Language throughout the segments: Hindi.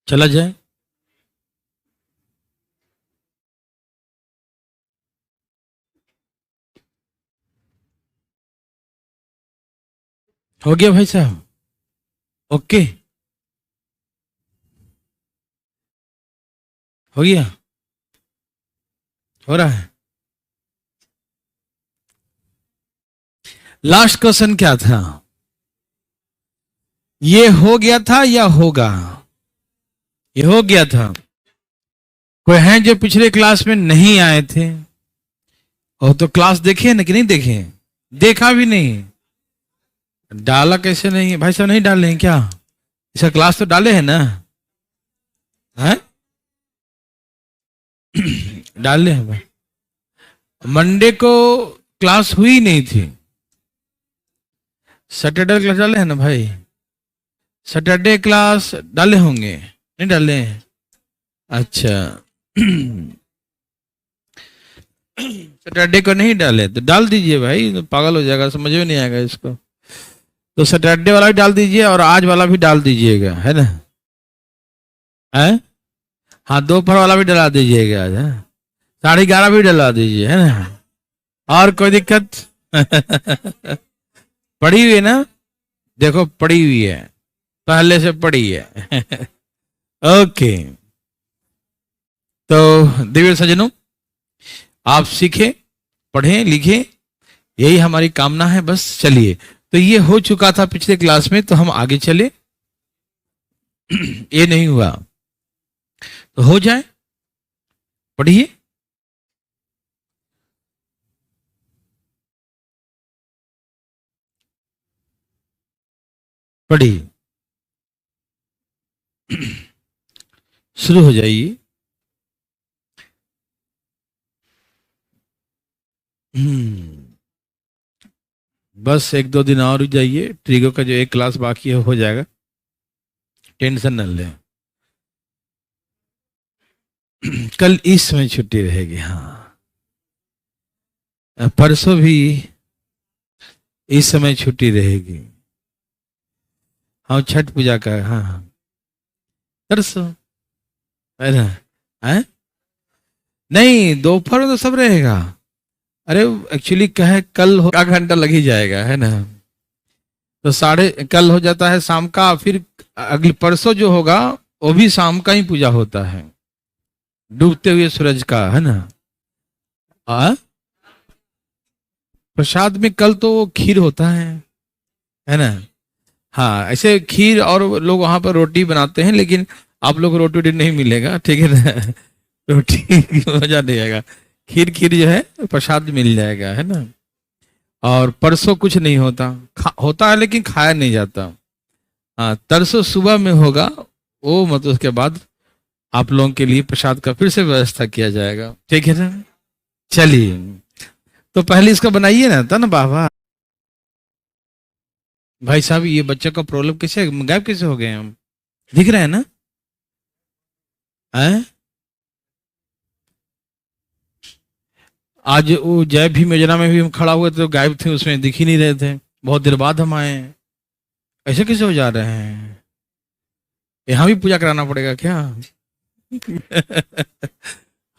चला जाए। हो गया भाई साहब? ओके, हो गया, हो रहा है। लास्ट क्वेश्चन क्या था? ये हो गया था या होगा? ये हो गया था। कोई हैं जो पिछले क्लास में नहीं आए थे? और तो क्लास देखे ना कि नहीं देखे? देखा भी नहीं? डाला कैसे नहीं है भाई साहब? नहीं डाले हैं क्या? इसका क्लास तो डाले हैं ना? हैं? डाले हैं भाई। मंडे को क्लास हुई नहीं थी। सैटरडे क्लास डाले हैं ना भाई? सैटरडे क्लास डाले होंगे, नहीं डाले हैं? अच्छा। सैटरडे को नहीं डाले तो डाल दीजिए भाई, तो पागल हो जाएगा, समझ में नहीं आएगा इसको। तो सैटरडे वाला भी डाल दीजिए और आज वाला भी डाल दीजिएगा, है ना? है? हाँ, दोपहर वाला भी डला दीजिएगा आज, है? 11:30 भी डला दीजिए, है ना? और कोई दिक्कत? पड़ी हुई है ना? देखो पड़ी हुई है, पहले से पड़ी है। ओके। तो दिव्य सज्जनों, आप सीखें, पढ़ें, लिखें, यही हमारी कामना है। बस चलिए, तो ये हो चुका था पिछले क्लास में, तो हम आगे चले। ये नहीं हुआ तो हो जाए। पढ़िए। पढ़िए, शुरू हो जाइए। बस 1-2 दिन और रुक जाइए, ट्रिगो का जो एक क्लास बाकी है हो जाएगा, टेंशन न लें। कल इस समय छुट्टी रहेगी, हाँ। परसों भी इस समय छुट्टी रहेगी। हाँ, छठ पूजा का, हाँ हाँ, परसों है ना? है? नहीं, दोपहर में तो सब रहेगा। अरे एक्चुअली क्या है, कल हो, आधा घंटा लग ही जाएगा, है ना? तो साढ़े कल हो जाता है शाम का, फिर अगले परसों जो होगा वो भी शाम का ही पूजा होता है, डूबते हुए सूरज का, है ना? आ? प्रसाद में कल तो वो खीर होता है ना? हाँ, ऐसे खीर, और लोग वहां पर रोटी बनाते हैं, लेकिन आप लोग को रोटी वोटी नहीं मिलेगा, ठीक है ना? रोटी की मजा नहीं आएगा। खीर खीर जो है प्रसाद मिल जाएगा, है ना? और परसों कुछ नहीं होता, होता है लेकिन खाया नहीं जाता। हाँ, तरसों सुबह में होगा वो, मतलब उसके बाद आप लोगों के लिए प्रसाद का फिर से व्यवस्था किया जाएगा, ठीक है ना? चलिए, तो पहले इसका बनाइए ना, था ना बाबा? भाई साहब, ये बच्चों का प्रॉब्लम कैसे गायब कैसे हो गए हम? दिख रहे हैं ना? हैं? आज वो जय भीम योजना में भी हम खड़ा हुए थे तो गायब थे, उसमें दिख ही नहीं रहे थे। बहुत देर बाद हम आए। ऐसे कैसे हो जा रहे हैं? यहाँ भी पूजा कराना पड़ेगा क्या?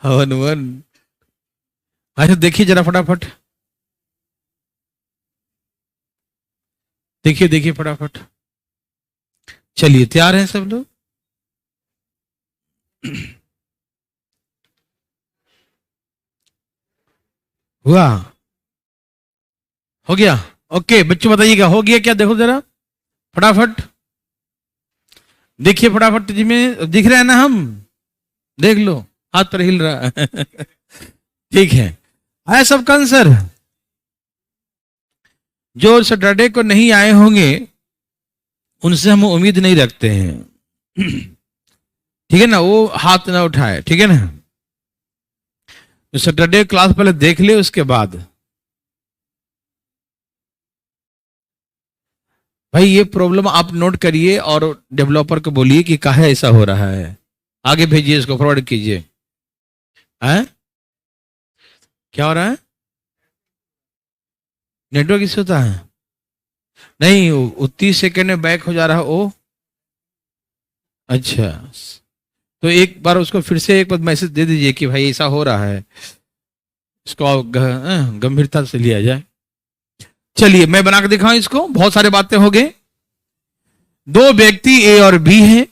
हवन वन। अच्छा, देखिए जरा फटाफट, देखिए देखिए फटाफट। चलिए, तैयार हैं सब लोग? हुआ? हो गया? ओके बच्चों, बताइएगा हो गया क्या? देखो जरा फटाफट, देखिए फटाफट जी, में दिख रहा है ना हम? देख लो, हाथ पर हिल रहा है। ठीक है सबका आंसर? जो सैटरडे को नहीं आए होंगे उनसे हम उम्मीद नहीं रखते हैं, ठीक है ना? वो हाथ ना उठाए, ठीक है ना? तो सैटरडे क्लास पहले देख ले, उसके बाद। भाई ये प्रॉब्लम आप नोट करिए और डेवलपर को बोलिए कि काहे ऐसा हो रहा है, आगे भेजिए, इसको फॉरवर्ड कीजिए। हैं? क्या हो रहा है? नेटवर्क इश्यू होता है? नहीं, 30 सेकंड में बैक हो जा रहा है वो। अच्छा, तो एक बार उसको फिर से एक बार मैसेज दे दीजिए कि भाई ऐसा हो रहा है, इसको गंभीरता से लिया जाए। चलिए मैं बना के दिखाऊं इसको, बहुत सारे बातें हो गए। दो व्यक्ति ए और बी हैं,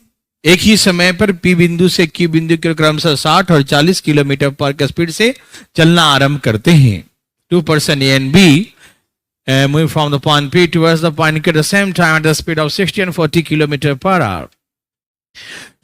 एक ही समय पर पी बिंदु से क्यू बिंदु के क्रमशः 60 और 40 किलोमीटर पर स्पीड से चलना आरंभ करते हैं। Two person A and B moving from the point P towards the point Q at the same time at the speed of 60 and 40 kilometre per hour.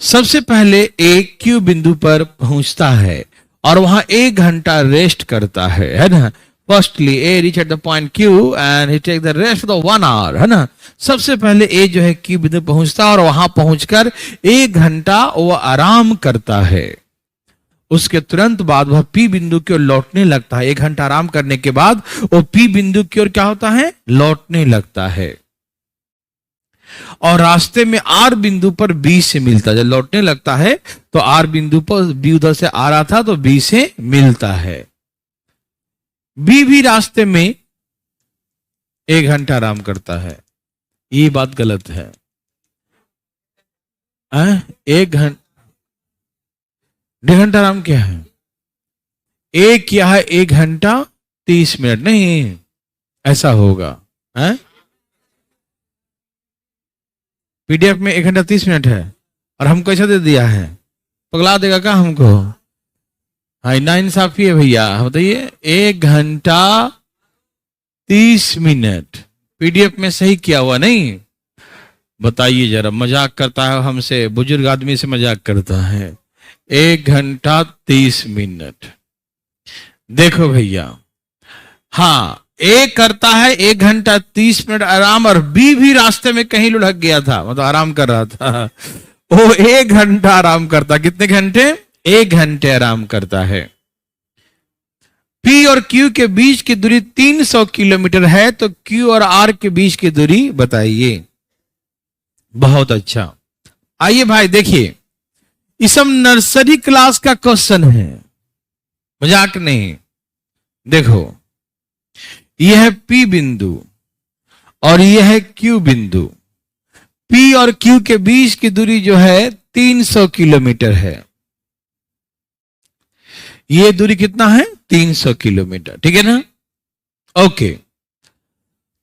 सबसे पहले ए क्यू बिंदु पर पहुंचता है और वहां 1 घंटा रेस्ट करता है ना। Firstly A reach at the point Q and he take the rest for the 1 hour, है ना। सबसे पहले ए जो है क्यू बिंदु पहुंचता है और वहां पहुंचकर 1 घंटा वो आराम करता है। उसके तुरंत बाद वह पी बिंदु की ओर लौटने लगता है। 1 घंटा आराम करने के बाद वो पी बिंदु की ओर क्या होता है, लौटने लगता है और रास्ते में आर बिंदु पर बी से मिलता है। जब लौटने लगता है तो आर बिंदु पर बी उधर से आ रहा था तो बी से मिलता है। बी भी रास्ते में 1 घंटा आराम करता है। ये बात गलत है। 1 घंटा 1.5 घंटा आराम क्या है? एक क्या है 1 घंटा 30 मिनट, नहीं ऐसा होगा है? पीडीएफ में 1 घंटा 30 मिनट है और हमको ऐसा दे दिया है, पगला देगा क्या हमको? हाँ ना इंसाफी है भैया, बताइए 1 घंटा 30 मिनट पीडीएफ में सही किया हुआ नहीं? बताइए जरा, मजाक करता है हमसे, बुजुर्ग आदमी से मजाक करता है। 1 घंटा 30 मिनट, देखो भैया, हाँ ए करता है 1 घंटा 30 मिनट आराम और बी भी रास्ते में कहीं लुढ़क गया था, मतलब आराम कर रहा था। वो 1 घंटा आराम करता, कितने घंटे? 1 घंटे आराम करता है। पी और क्यू के बीच की दूरी 300 किलोमीटर है, तो क्यू और आर के बीच की दूरी बताइए। बहुत अच्छा, आइए भाई देखिए, ये सब नर्सरी क्लास का क्वेश्चन है, मजाक नहीं। देखो यह है पी बिंदु और यह है क्यू बिंदु। पी और क्यू के बीच की दूरी जो है 300 किलोमीटर है। यह दूरी कितना है? 300 किलोमीटर, ठीक है ना। ओके,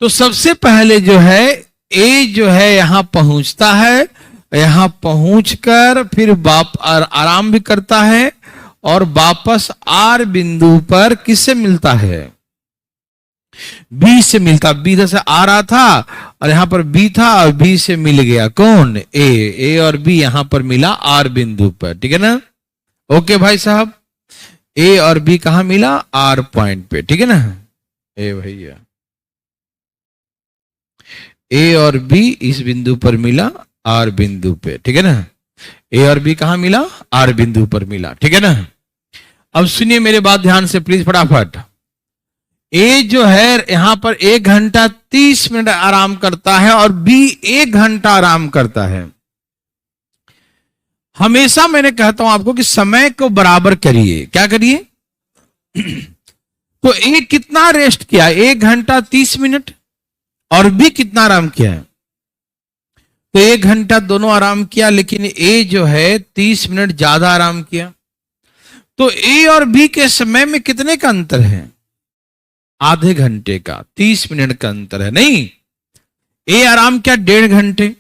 तो सबसे पहले जो है ए जो है यहां पहुंचता है, यहां पहुंचकर फिर आराम भी करता है और वापस आर बिंदु पर किससे मिलता है? बी से मिलता। बी इधर से आ रहा था और यहां पर बी था और बी से मिल गया कौन? ए और बी यहां पर मिला आर बिंदु पर, ठीक है ना। ओके भाई साहब, ए और बी कहां मिला? आर पॉइंट पे, ठीक है ना। ए भैया, ए और बी इस बिंदु पर मिला आर बिंदु पे, ठीक है ना। ए और बी कहां मिला? आर बिंदु पर मिला, ठीक है ना। अब सुनिए मेरे बात ध्यान से प्लीज फटाफट। ए जो है यहां पर 1 घंटा 30 मिनट आराम करता है और बी 1 घंटा आराम करता है। हमेशा मैंने कहता हूं आपको कि समय को बराबर करिए। क्या करिए? तो ए कितना रेस्ट किया? 1 घंटा 30 मिनट और बी कितना आराम किया है? तो 1 घंटा दोनों आराम किया, लेकिन ए जो है 30 मिनट ज्यादा आराम किया। तो ए और बी के समय में कितने का अंतर है? आधे घंटे का, 30 मिनट का अंतर है। नहीं, ए आराम क्या 1.5 घंटे,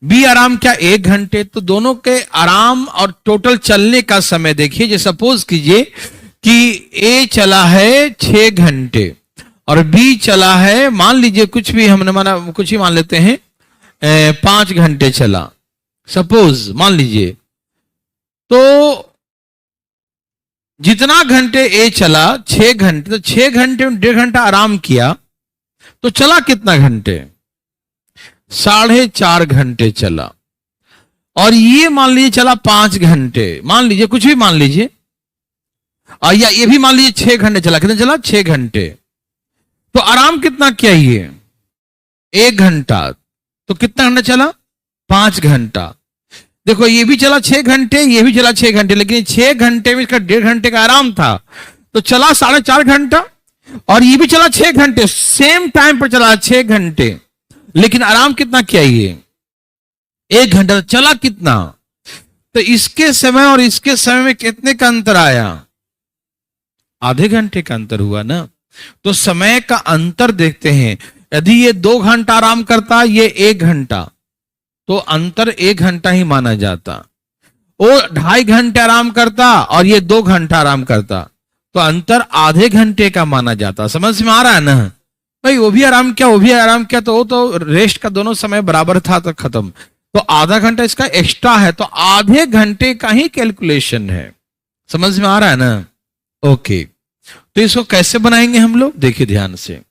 बी आराम क्या 1 घंटे। तो दोनों के आराम और टोटल चलने का समय देखिए। जो सपोज कीजिए कि ए चला है 6 घंटे और बी चला है, मान लीजिए कुछ भी, हमने माना कुछ ही मान लेते हैं, 5 घंटे चला, सपोज मान लीजिए। तो जितना घंटे ए चला 6 घंटे, तो 6 घंटे में 1.5 घंटा आराम किया, तो चला कितना घंटे? 4.5 घंटे चला। और ये मान लीजिए चला 5 घंटे, मान लीजिए कुछ भी मान लीजिए, और या ये भी मान लीजिए 6 घंटे चला। कितना चला? 6 घंटे। तो आराम कितना किया? ये 1 घंटा। तो कितना घंटा चला? 5 घंटा। देखो ये भी चला 6 घंटे, ये भी चला 6 घंटे, लेकिन 6 घंटे में इसका 1.5 घंटे का आराम था, तो चला 4.5 घंटा। और ये भी चला 6 घंटे, सेम टाइम पर चला 6 घंटे, लेकिन आराम कितना किया? ये 1 घंटा चला कितना, तो इसके समय और इसके समय में कितने का अंतर आया, आधे घंटे का अंतर हुआ ना। तो समय का अंतर देखते हैं, यदि ये 2 घंटा आराम करता, ये 1 घंटा, तो अंतर 1 घंटा ही माना जाता। वो 2.5 घंटे आराम करता और ये 2 घंटा आराम करता, तो अंतर आधे घंटे का माना जाता। समझ में आ रहा है ना भाई, वो भी आराम किया, वो भी आराम किया, तो वो तो रेस्ट का दोनों समय बराबर था, तो खत्म। तो आधा घंटा इसका एक्स्ट्रा है, तो आधे घंटे का ही कैलकुलेशन है। समझ में आ रहा है ना। ओके, तो इसको कैसे बनाएंगे हम लोग, देखिए ध्यान से।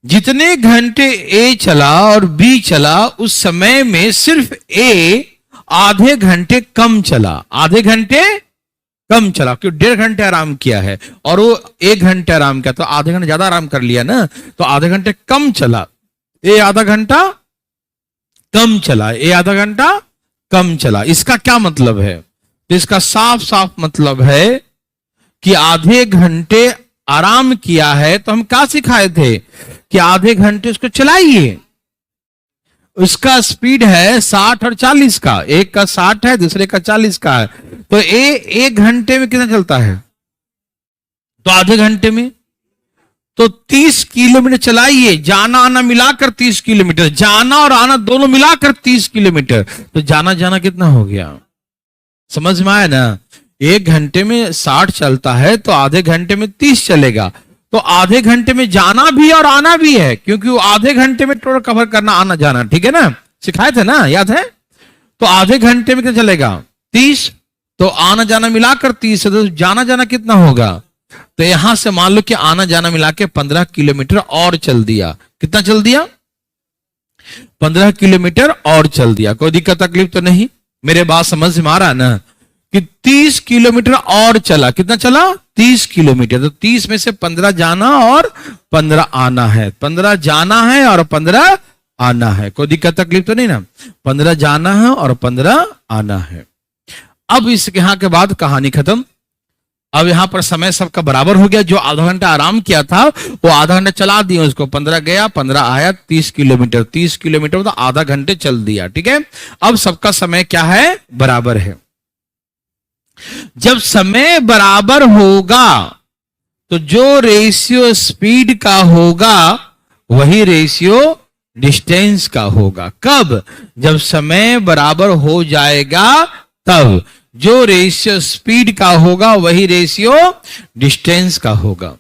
जितने घंटे ए चला और बी चला, उस समय में सिर्फ ए आधे घंटे कम चला, आधे घंटे कम चला, क्योंकि 1.5 घंटे आराम किया है और वो 1 घंटे आराम किया, तो आधे घंटे ज्यादा आराम कर लिया ना, तो आधे घंटे कम चला, ए आधा घंटा कम चला, ए आधा घंटा कम चला। इसका क्या मतलब है, तो इसका साफ साफ मतलब है कि आधे घंटे आराम किया है, तो हम क्या सिखाए थे कि आधे घंटे उसको चलाइए। उसका स्पीड है 60 और 40 का, एक का 60 है, दूसरे का 40 का है, तो ए 1 घंटे में कितना चलता है, तो आधे घंटे में तो 30 किलोमीटर चलाइए, जाना आना मिलाकर 30 किलोमीटर, जाना और आना दोनों मिलाकर 30 किलोमीटर, तो जाना जाना कितना हो गया, समझ में आया ना। 1 घंटे में 60 चलता है, तो आधे घंटे में 30 चलेगा, तो आधे घंटे में जाना भी और आना भी है, क्योंकि वो आधे घंटे में टोटल कवर करना आना जाना, ठीक है ना, सिखाए थे ना, याद है। तो आधे घंटे में कितना चलेगा 30, तो आना जाना मिलाकर 30 है, तो जाना जाना कितना होगा, तो यहां से मान लो कि आना जाना मिला के 15 किलोमीटर और चल दिया। कितना चल दिया, 15 किलोमीटर और चल दिया। कोई दिक्कत तकलीफ तो नहीं, मेरे बात समझ में आ रहा है ना, कि 30 किलोमीटर और चला, कितना चला 30 किलोमीटर, तो 30 में से 15 जाना और 15 आना है, 15 जाना है और 15 आना है। कोई दिक्कत तकलीफ तो नहीं ना, 15 जाना है और 15 आना है। अब इसके यहां के बाद कहानी खत्म। अब यहां पर समय सबका बराबर हो गया, जो आधा घंटा आराम किया था वो आधा घंटा चला दिया उसको, 15 गया 15 आया, 30 किलोमीटर, 30 किलोमीटर तो आधा घंटे चल दिया, ठीक है। अब सबका समय क्या है, बराबर है। जब समय बराबर होगा तो जो रेशियो स्पीड का होगा वही रेशियो डिस्टेंस का होगा। कब, जब समय बराबर हो जाएगा तब जो रेशियो स्पीड का होगा वही रेशियो डिस्टेंस का होगा।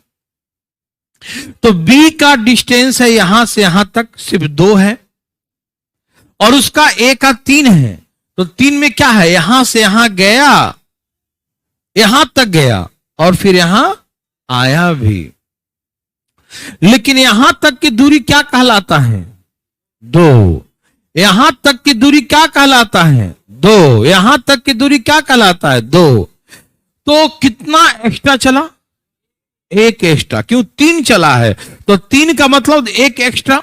तो बी का डिस्टेंस है यहां से यहां तक सिर्फ 2 है और उसका ए का 3 है, तो 3 में क्या है, यहां से यहां गया, यहां तक गया और फिर यहां आया भी, लेकिन यहां तक की दूरी क्या कहलाता है, 2। यहां तक की दूरी क्या कहलाता है, 2। यहां तक की दूरी क्या कहलाता है, 2। तो कितना एक्स्ट्रा चला, 1 एक्स्ट्रा, क्यों 3 चला है, तो 3 का मतलब 1 एक्स्ट्रा,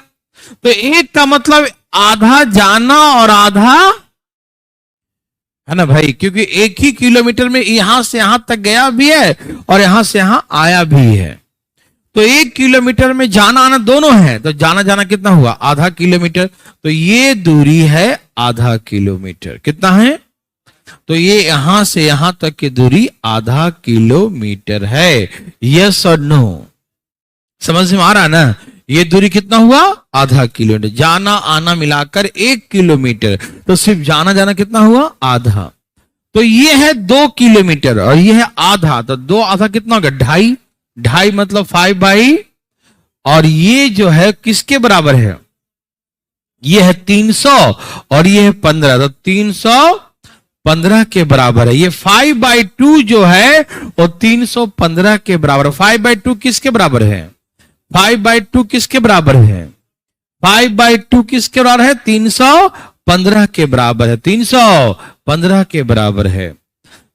तो 1 का मतलब आधा जाना और आधा है ना भाई, क्योंकि 1 ही किलोमीटर में यहां से यहां तक गया भी है और यहां से यहां आया भी है, तो 1 किलोमीटर में जाना आना दोनों है, तो जाना जाना कितना हुआ, आधा किलोमीटर, तो ये दूरी है आधा किलोमीटर। कितना है, तो ये यहां से यहां तक की दूरी आधा किलोमीटर है। यस और नो, समझ में आ रहा है ना। ये दूरी कितना हुआ, आधा किलोमीटर, जाना आना मिलाकर 1 किलोमीटर, तो सिर्फ जाना जाना कितना हुआ, आधा। तो ये है 2 किलोमीटर और ये है आधा, तो 2 आधा कितना होगा, 2.5, 2.5 मतलब 5/, और ये जो है किसके बराबर है, ये है 300 और ये है 15, तो 315 के बराबर है। ये 5/2 जो है वो 315 के बराबर, 5/2 किसके बराबर है, 5/2 किसके बराबर है, 5/2 किसके बराबर है, 315 के बराबर है, 315 के बराबर है।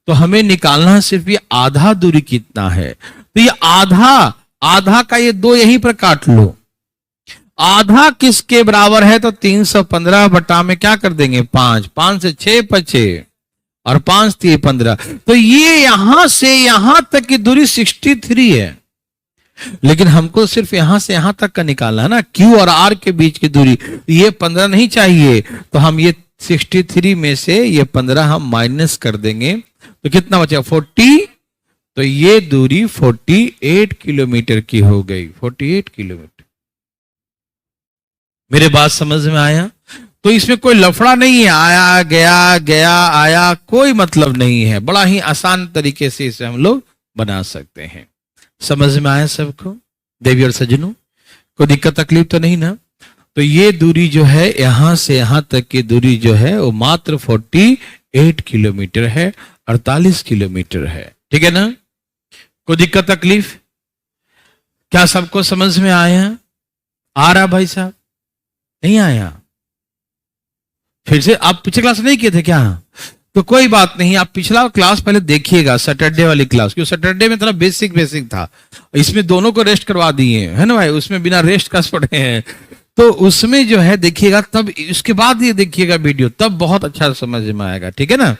तो हमें निकालना सिर्फ ये आधा दूरी कितना है, तो ये आधा का ये 2 यहीं पर काट लो, आधा किसके बराबर है, तो 315 बटा में क्या कर देंगे 5, 5 से 6 बचे और 5 3 15, तो ये यहां से यहां तक की दूरी 63 है, लेकिन हमको सिर्फ यहां से यहां तक का निकालना है ना, क्यू और आर के बीच की दूरी। ये 15 नहीं चाहिए, तो हम ये 63 में से ये 15 हम माइनस कर देंगे, तो कितना बचेगा 40। तो ये दूरी 48 किलोमीटर की हो गई, 48 किलोमीटर। मेरे बात समझ में आया? तो इसमें कोई लफड़ा नहीं है, आया गया गया आया, कोई मतलब नहीं है। बड़ा ही आसान तरीके से इसे हम लोग बना सकते हैं। समझ में आया सबको देवी और सज्जनों? कोई दिक्कत तकलीफ तो नहीं ना? तो ये दूरी जो है यहां से यहां तक की दूरी जो है वो मात्र 48 किलोमीटर है, 48 किलोमीटर है। ठीक है ना? कोई दिक्कत तकलीफ? क्या सबको समझ में आया? आ रहा भाई साहब? नहीं आया? फिर से आप पिछले क्लास नहीं किए थे क्या? तो कोई बात नहीं, आप पिछला क्लास पहले देखिएगा, सैटरडे वाली क्लास, क्योंकि सैटरडे में थोड़ा बेसिक बेसिक था, इसमें दोनों को रेस्ट करवा दिए है ना भाई, उसमें बिना रेस्ट का पढ़े हैं। तो उसमें जो है देखिएगा, तब उसके बाद ये देखिएगा वीडियो, तब बहुत अच्छा समझ में आएगा। ठीक है ना?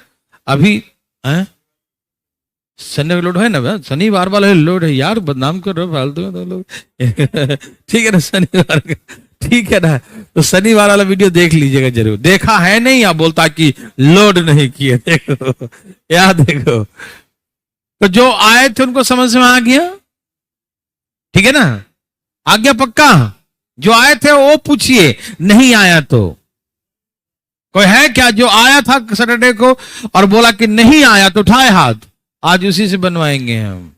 अभी संडे लोड है ना, शनिवार वाला लोड है यार, बदनाम कर रहे हो फालतू में लोग। ठीक है ना? शनिवार का ठीक है ना? तो शनिवार वाला वीडियो देख लीजिएगा जरूर। देखा है नहीं आप बोलता कि लोड नहीं किए, देखो याद देखो। तो जो आए थे उनको समझ में आ गया? ठीक है ना? आ गया पक्का? जो आए थे वो पूछिए, नहीं आया तो कोई है क्या जो आया था सैटरडे को और बोला कि नहीं आया तो उठाए हाथ, आज उसी से बनवाएंगे हम।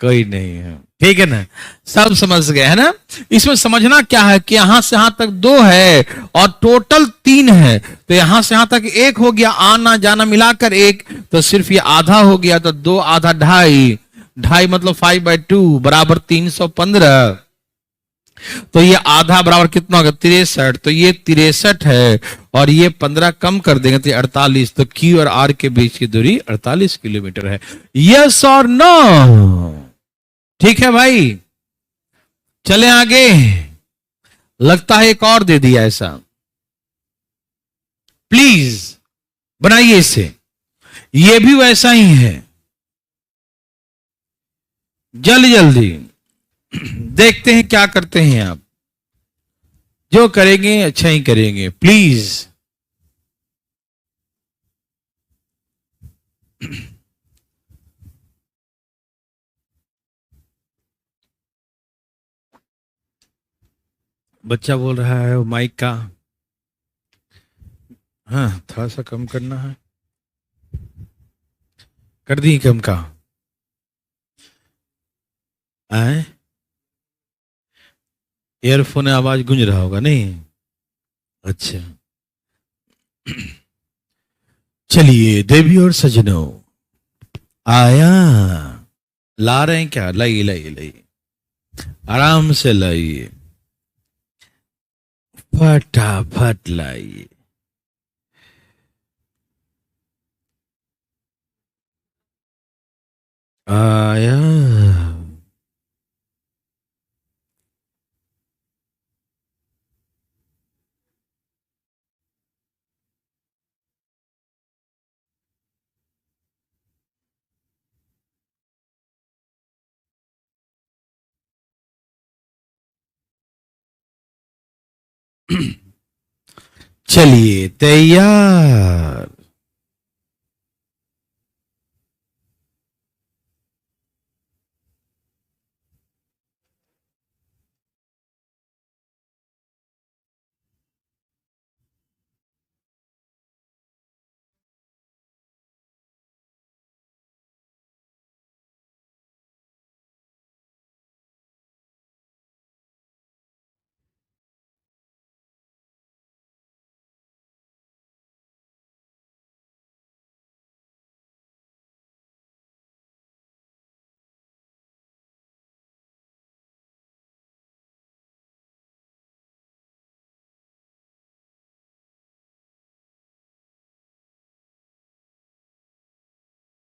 कोई नहीं है। ठीक है ना? सब समझ गए है ना? इसमें समझना क्या है कि यहां से यहां तक 2 है और टोटल 3 है, तो यहां से यहां तक 1 हो गया, आना जाना मिलाकर 1, तो सिर्फ ये आधा हो गया, तो 2 आधा 2.5, 2.5 मतलब 5/2 बराबर 315। तो ये आधा बराबर कितना होगा 63, तो ये 63 है और ये 15 कम कर देंगे तो 48, तो क्यू और आर के बीच की दूरी 48 किलोमीटर है। यस और नो? ठीक है भाई, चले आगे। लगता है एक और दे दिया ऐसा, प्लीज बनाइए इसे, ये भी वैसा ही है। जल्दी जल्दी देखते हैं क्या करते हैं आप, जो करेंगे अच्छा ही करेंगे प्लीज। बच्चा बोल रहा है वो माइक का, हाँ थोड़ा सा कम करना है, कर दी कम का। आए ईयरफोन आवाज गूंज रहा होगा नहीं? अच्छा चलिए देवी और सजनों, आया ला रहे हैं क्या? लाइए लाइए लाइए, आराम से लाइए, फटाफट लाइए। आया चलिए तैयार।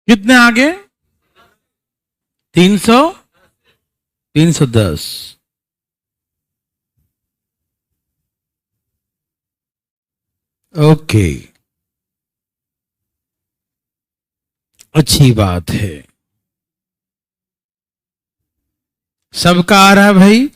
कितने आगे? 300, 310। ओके, अच्छी बात है। सबका आ रहा है भाई?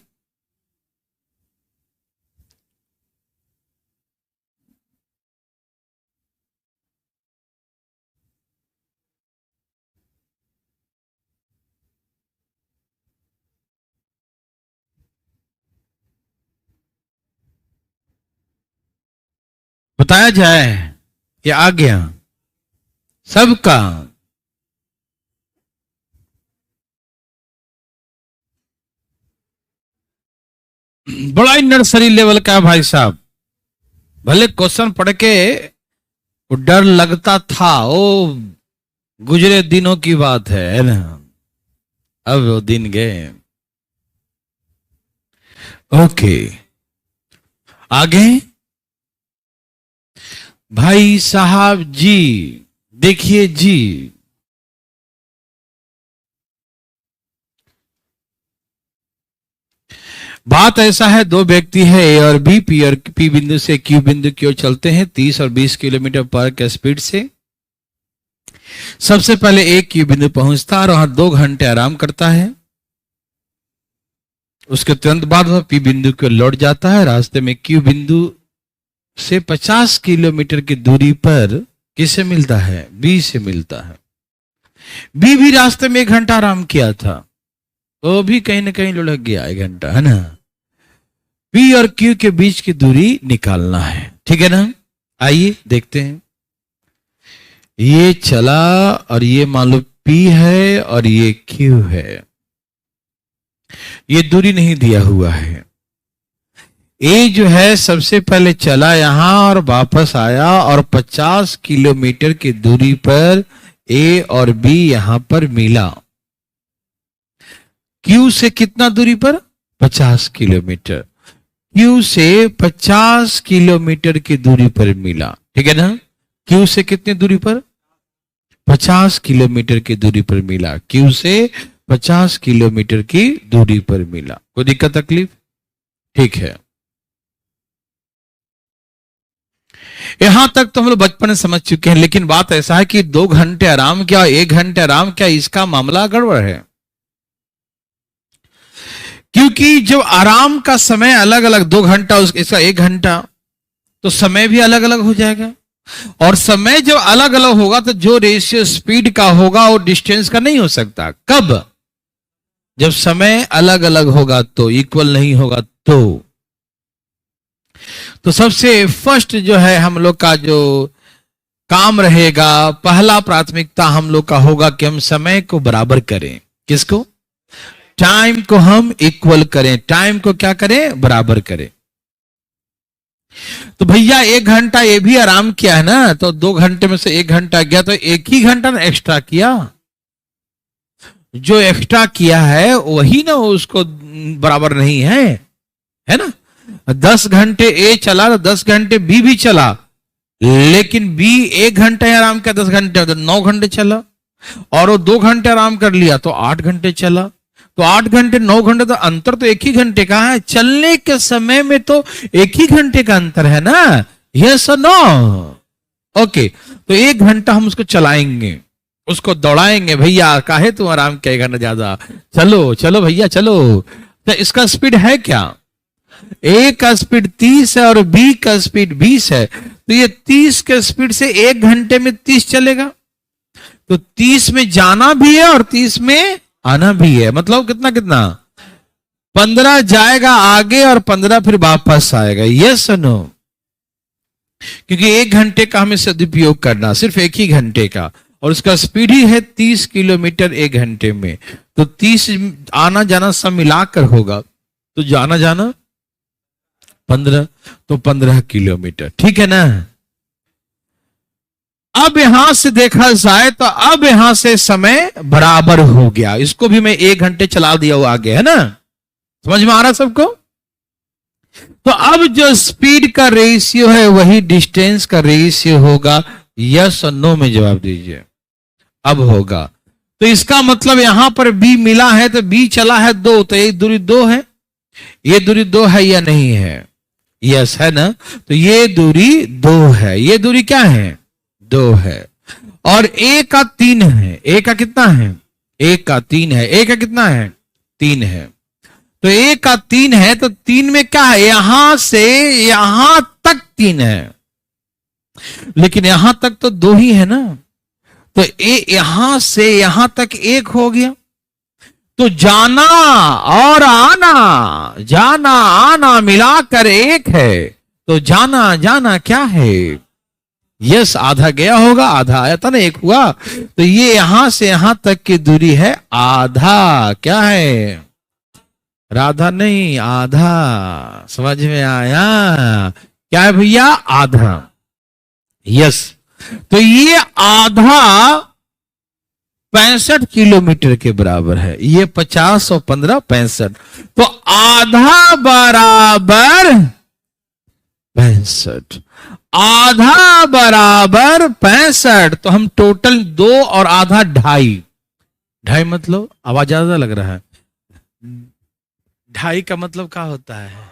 बताया जाए कि आ गया सबका? बड़ा ही नर्सरी लेवल का है भाई साहब। भले क्वेश्चन पढ़ के वो डर लगता था, ओ गुजरे दिनों की बात है ना, अब वो दिन गए। ओके, आगे भाई साहब जी देखिए जी, बात ऐसा है, दो व्यक्ति है ए और बी, पी और पी बिंदु से क्यू बिंदु की ओर चलते हैं 30 और 20 किलोमीटर पर के स्पीड से। सबसे पहले ए क्यू बिंदु पहुंचता है और वहां 2 घंटे आराम करता है। उसके तुरंत बाद वह पी बिंदु की ओर लौट जाता है। रास्ते में क्यू बिंदु से 50 किलोमीटर की दूरी पर किसे मिलता है? बी से मिलता है। बी भी रास्ते में 1 घंटा आराम किया था, वो भी कहीं ना कहीं लुढ़क गया 1 घंटा, है ना। पी और क्यू के बीच की दूरी निकालना है, ठीक है ना। आइए देखते हैं। ये चला और ये मान लो पी है और ये क्यू है। ये दूरी नहीं दिया हुआ है। ए जो है सबसे पहले चला यहां और वापस आया और 50 किलोमीटर की दूरी पर ए और बी यहां पर मिला। क्यू से कितना दूरी पर? 50 किलोमीटर। क्यू से 50 किलोमीटर की दूरी पर मिला, ठीक है ना। क्यू से कितनी दूरी पर? 50 किलोमीटर की दूरी पर मिला। क्यू से 50 किलोमीटर की दूरी पर मिला। कोई दिक्कत तकलीफ? ठीक है, यहां तक तो हम लोग बचपन में समझ चुके हैं, लेकिन बात ऐसा है कि 2 घंटे आराम किया, 1 घंटे आराम किया, इसका मामला गड़बड़ है। क्योंकि जब आराम का समय अलग अलग, 2 घंटा इसका 1 घंटा, तो समय भी अलग अलग हो जाएगा। और समय जब अलग अलग होगा तो जो रेशियो स्पीड का होगा वो डिस्टेंस का नहीं हो सकता। कब? जब समय अलग अलग होगा, तो इक्वल नहीं होगा। तो सबसे फर्स्ट जो है हम लोग का जो काम रहेगा, पहला प्राथमिकता हम लोग का होगा कि हम समय को बराबर करें। किसको? टाइम को हम इक्वल करें। टाइम को क्या करें? बराबर करें। तो भैया 1 घंटा ये भी आराम किया है ना, तो 2 घंटे में से 1 घंटा गया, तो 1 ही घंटा ना एक्स्ट्रा किया। जो एक्स्ट्रा किया है वही ना उसको बराबर नहीं है ना। 10 घंटे ए चला तो 10 घंटे बी भी चला, लेकिन बी 1 घंटे आराम किया, 10 घंटे तो 9 घंटे चला। और वो 2 घंटे आराम कर लिया तो 8 घंटे चला। तो 8 घंटे 9 घंटे, तो अंतर तो 1 ही घंटे का है। चलने के समय में तो 1 ही घंटे का अंतर है ना। यस और नो? ओके, तो 1 घंटा हम उसको चलाएंगे, उसको दौड़ाएंगे। भैया काहे तुम आराम किया 1 घंटा ज्यादा, चलो चलो भैया चलो। तो इसका स्पीड है क्या? ए का स्पीड 30 है और बी का स्पीड 20 है। तो ये 30 के स्पीड से 1 घंटे में 30 चलेगा। तो 30 में जाना भी है और 30 में आना भी है। मतलब कितना कितना? 15 जाएगा आगे और 15 फिर वापस आएगा। यस और नो? क्योंकि 1 घंटे का हमें सदुपयोग करना, सिर्फ 1 ही घंटे का, और उसका स्पीड ही है 30 किलोमीटर 1 घंटे में। तो 30 आना जाना सब मिलाकर होगा, तो जाना जाना 15, तो 15 किलोमीटर, ठीक है ना। अब यहां से देखा जाए तो अब यहां से समय बराबर हो गया। इसको भी मैं 1 घंटे चला दिया वो आगे, है ना। समझ में आ रहा सबको? तो अब जो स्पीड का रेशियो है वही डिस्टेंस का रेशियो होगा। यस और नो में जवाब दीजिए। अब होगा, तो इसका मतलब यहां पर बी मिला है तो बी चला है 2, तो ये दूरी 2 है। ये दूरी 2 है या नहीं है? यस है ना। तो ये दूरी 2 है। ये दूरी क्या है? 2 है। और ए का 3 है। ए का कितना है? ए का 3 है। ए का कितना है? 3 है। तो 1 का 3 है, तो 3 में क्या है, यहां से यहां तक 3 है, लेकिन यहां तक तो 2 ही है ना, तो यहां से यहां तक 1 हो गया। तो जाना और आना, जाना आना मिलाकर 1 है, तो जाना जाना क्या है, यस आधा गया होगा, आधा आया था ना, 1 हुआ, तो ये यहां से यहां तक की दूरी है आधा। क्या है, राधा नहीं, आधा। समझ में आया, क्या है भैया, आधा। यस, तो ये आधा 65 किलोमीटर के बराबर है, ये 50 और 15 65, तो आधा बराबर 65, आधा बराबर 65, तो हम टोटल 2 और आधा 2.5, 2.5 मतलब आवाज ज्यादा लग रहा है, 2.5 का मतलब क्या होता है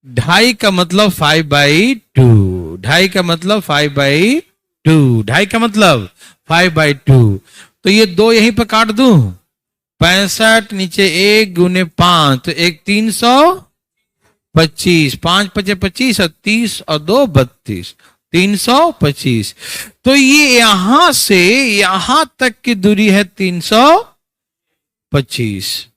2.5 का मतलब 5/2, 2.5 का मतलब 5/2, 2.5 का मतलब 5/2, तो ये 2 यहीं पर काट दूं, 65 नीचे 1 गुने 5, तो 1 325, 5 5 25 और 30 और 2 32, 325, तो ये यहां से यहां तक की दूरी है 325,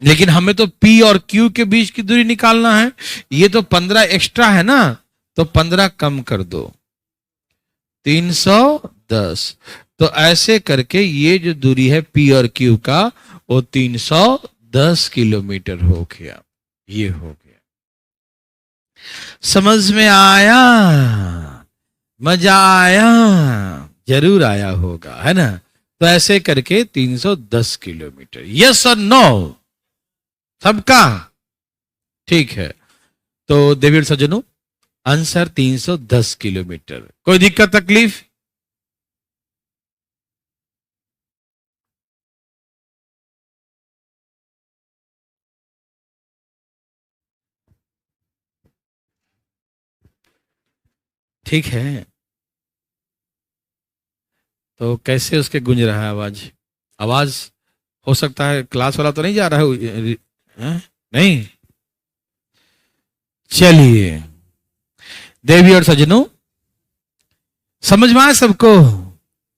लेकिन हमें तो P और Q के बीच की दूरी निकालना है, ये तो 15 एक्स्ट्रा है ना, तो 15 कम कर दो, 310, तो ऐसे करके ये जो दूरी है P और Q का, वो 310 किलोमीटर हो गया, ये हो गया। समझ में आया, मजा आया, जरूर आया होगा, है ना, तो ऐसे करके 310 किलोमीटर, यस और नो सबका, ठीक है। तो देवी और सज्जनों, आंसर 310 किलोमीटर। कोई दिक्कत तकलीफ, ठीक है। तो कैसे उसके गूंज रहा है आवाज, आवाज हो सकता है क्लास वाला तो नहीं जा रहा है, नहीं, चलिए देवी और सज्जनों, समझ में आए सबको,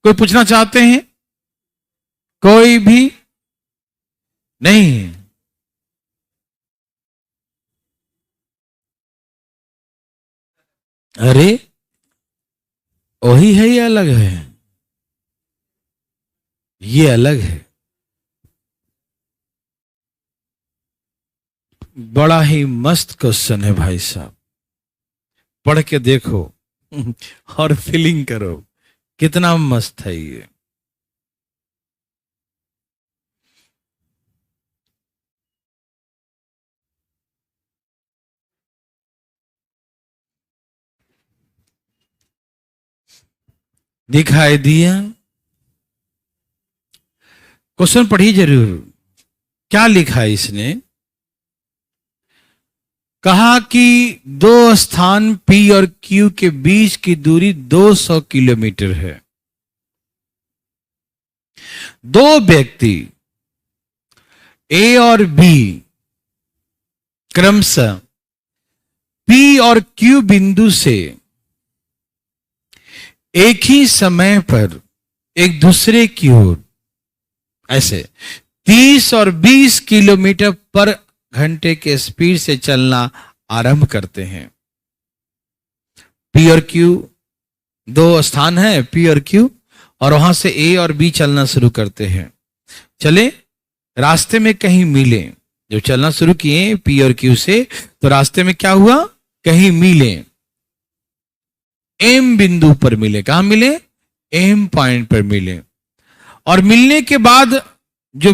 कोई पूछना चाहते हैं, कोई भी नहीं, अरे वही है, ये अलग है, ये अलग है, बड़ा ही मस्त क्वेश्चन है भाई साहब, पढ़ के देखो और फीलिंग करो, कितना मस्त है ये। दिखाई दिया, क्वेश्चन पढ़िए जरूर, क्या लिखा है इसने, कहा कि दो स्थान P और Q के बीच की दूरी 200 किलोमीटर है, दो व्यक्ति A और B क्रमशः P और Q बिंदु से एक ही समय पर एक दूसरे की ओर ऐसे 30 और 20 किलोमीटर पर घंटे के स्पीड से चलना आरंभ करते हैं। P और Q दो स्थान है, P और Q, और वहां से A और B चलना शुरू करते हैं। चले, रास्ते में कहीं मिले, जब चलना शुरू किए P और Q से, तो रास्ते में क्या हुआ, कहीं मिले, M बिंदु पर मिले, कहां मिले, M पॉइंट पर मिले, और मिलने के बाद जो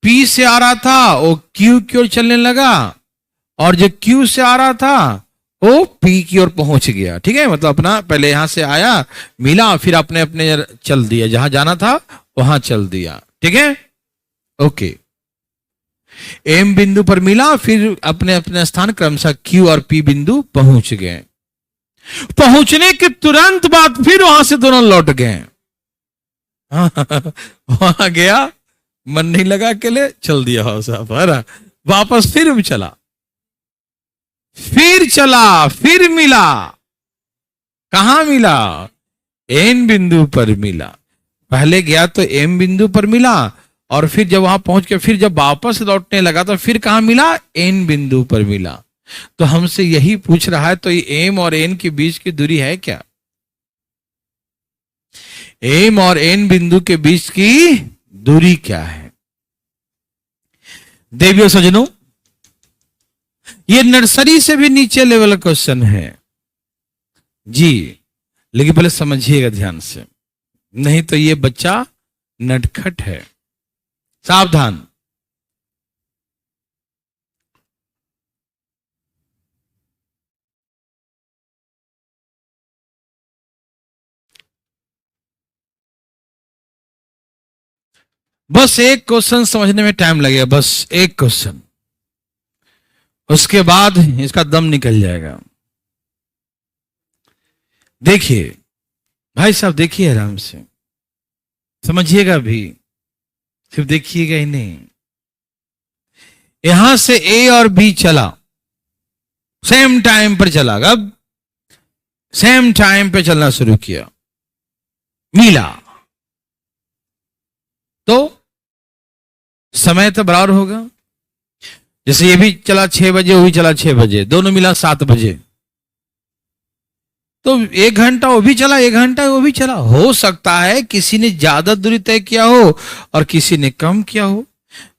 P से आ रहा था वो Q की ओर चलने लगा, और जो Q से आ रहा था वो P की ओर पहुंच गया। ठीक है, मतलब अपना पहले यहां से आया, मिला, फिर अपने अपने चल दिया, जहां जाना था वहां चल दिया। ठीक है, ओके, M बिंदु पर मिला, फिर अपने अपने स्थान क्रमशः Q और P बिंदु पहुंच गए। पहुंचने के तुरंत बाद फिर वहां से दोनों लौट गए। वहां गया, मन नहीं लगा अकेले, चल दिया हो साहब, है ना। वापस फिर चला, फिर मिला। कहां मिला? एन बिंदु पर मिला। पहले गया तो एम बिंदु पर मिला, और फिर जब वहां पहुंच के फिर जब वापस लौटने लगा तो फिर कहां मिला? एन बिंदु पर मिला। तो हमसे यही पूछ रहा है, तो ये एम और एन के बीच की दूरी है क्या? एम और एन बिंदु के बीच की दूरी क्या है? देवियों सज्जनों, ये नर्सरी से भी नीचे लेवल क्वेश्चन है जी, लेकिन पहले समझिएगा ध्यान से, नहीं तो ये बच्चा नटखट है। सावधान। बस एक क्वेश्चन समझने में टाइम लगेगा, बस एक क्वेश्चन, उसके बाद इसका दम निकल जाएगा। देखिए भाई साहब, देखिए आराम से, समझिएगा भी, सिर्फ देखिएगा ही नहीं। यहां से ए और बी चला, सेम टाइम पर चला, कब? सेम टाइम पे चलना शुरू किया, मिला, तो समय तो बराबर होगा। जैसे ये भी चला 6 बजे, वो भी चला 6 बजे, दोनों मिला 7 बजे, तो 1 घंटा वो भी चला, 1 घंटा वो भी चला। हो सकता है किसी ने ज्यादा दूरी तय किया हो और किसी ने कम किया हो।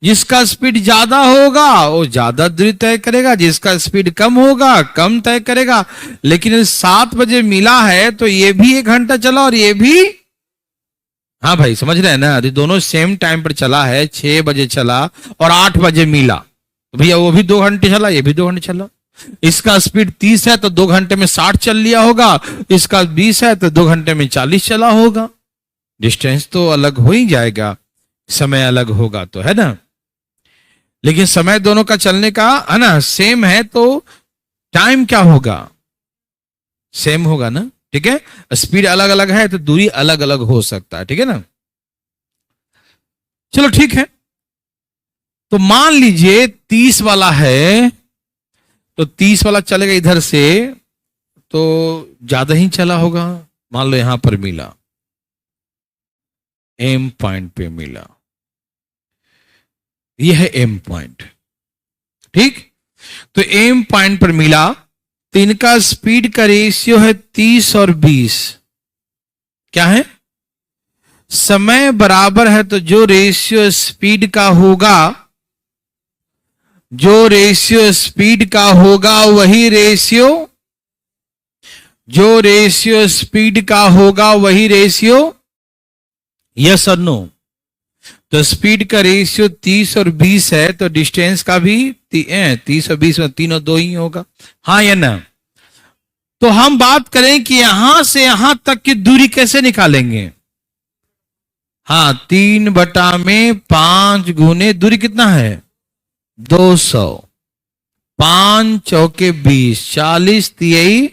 जिसका स्पीड ज्यादा होगा वो ज्यादा दूरी तय करेगा, जिसका स्पीड कम होगा कम तय करेगा। लेकिन 7 बजे मिला है तो ये भी 1 घंटा चला और ये भी, हाँ भाई समझ रहे हैं ना, यदि दोनों सेम टाइम पर चला है, 6 बजे चला और 8 बजे मिला, तो भैया वो भी 2 घंटे चला, ये भी 2 घंटे चला। इसका स्पीड 30 है तो 2 घंटे में 60 चल लिया होगा, इसका 20 है तो 2 घंटे में 40 चला होगा। डिस्टेंस तो अलग हो ही जाएगा, समय अलग होगा तो, है ना। लेकिन समय दोनों का चलने का, है ना, सेम है, तो टाइम क्या होगा? सेम होगा ना, ठीक है। स्पीड अलग अलग है तो दूरी अलग अलग हो सकता है, ठीक है ना। चलो ठीक है, तो मान लीजिए 30 वाला है, तो 30 वाला चलेगा इधर से, तो ज्यादा ही चला होगा। मान लो यहां पर मिला, एम पॉइंट पे मिला, यह है एम पॉइंट, ठीक। तो एम पॉइंट पर मिला, तो इनका स्पीड का रेशियो है 30 और 20। क्या है? समय बराबर है, तो जो रेशियो स्पीड का होगा, जो रेशियो स्पीड का होगा वही रेशियो, जो रेशियो स्पीड का होगा वही रेशियो, यस और नो। तो स्पीड का रेशियो 30 और 20 है, तो डिस्टेंस का भी 30 और 20 में 3 और 2 ही होगा, हाँ या ना। तो हम बात करें कि यहां से यहां तक की दूरी कैसे निकालेंगे। हाँ, 3/5 गुने दूरी कितना है? 200, 5 चौके 20, 40 तिहाई,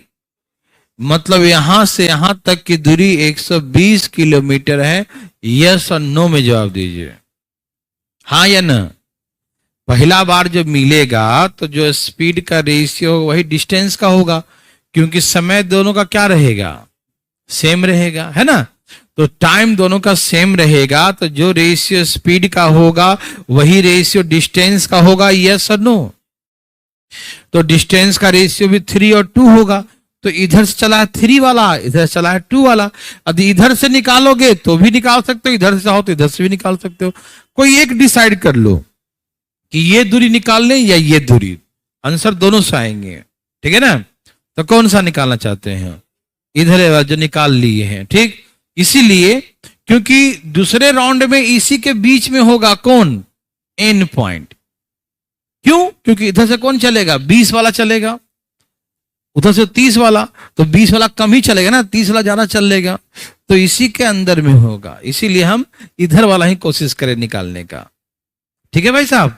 मतलब यहां से यहां तक की दूरी 120 किलोमीटर है। यस और नो में जवाब दीजिए, हाँ या ना। पहला बार जब मिलेगा तो जो स्पीड का रेशियो वही डिस्टेंस का होगा, क्योंकि समय दोनों का क्या रहेगा? सेम रहेगा, है ना। तो टाइम दोनों का सेम रहेगा, तो जो रेशियो स्पीड का होगा वही रेशियो डिस्टेंस का होगा, यस और नो। तो डिस्टेंस का रेशियो भी 3 और 2 होगा। तो इधर से चला है 3 वाला, इधर से चला है 2 वाला। यदि इधर से निकालोगे तो भी निकाल सकते हो, इधर से हो तो इधर से भी निकाल सकते हो। कोई एक डिसाइड कर लो कि ये दूरी निकाल लें या ये दूरी, आंसर दोनों से आएंगे, ठीक है ना। तो कौन सा निकालना चाहते हैं? इधर जो निकाल लिए हैं, ठीक। इसीलिए क्योंकि दूसरे राउंड में इसी के बीच में होगा कौन? N point. क्यों? क्योंकि इधर से कौन चलेगा? 20 वाला चलेगा, उधर से 30 वाला, तो 20 वाला कम ही चलेगा ना, 30 वाला ज्यादा चलेगा, तो इसी के अंदर में होगा। इसीलिए हम इधर वाला ही कोशिश करें निकालने का, ठीक है भाई साहब।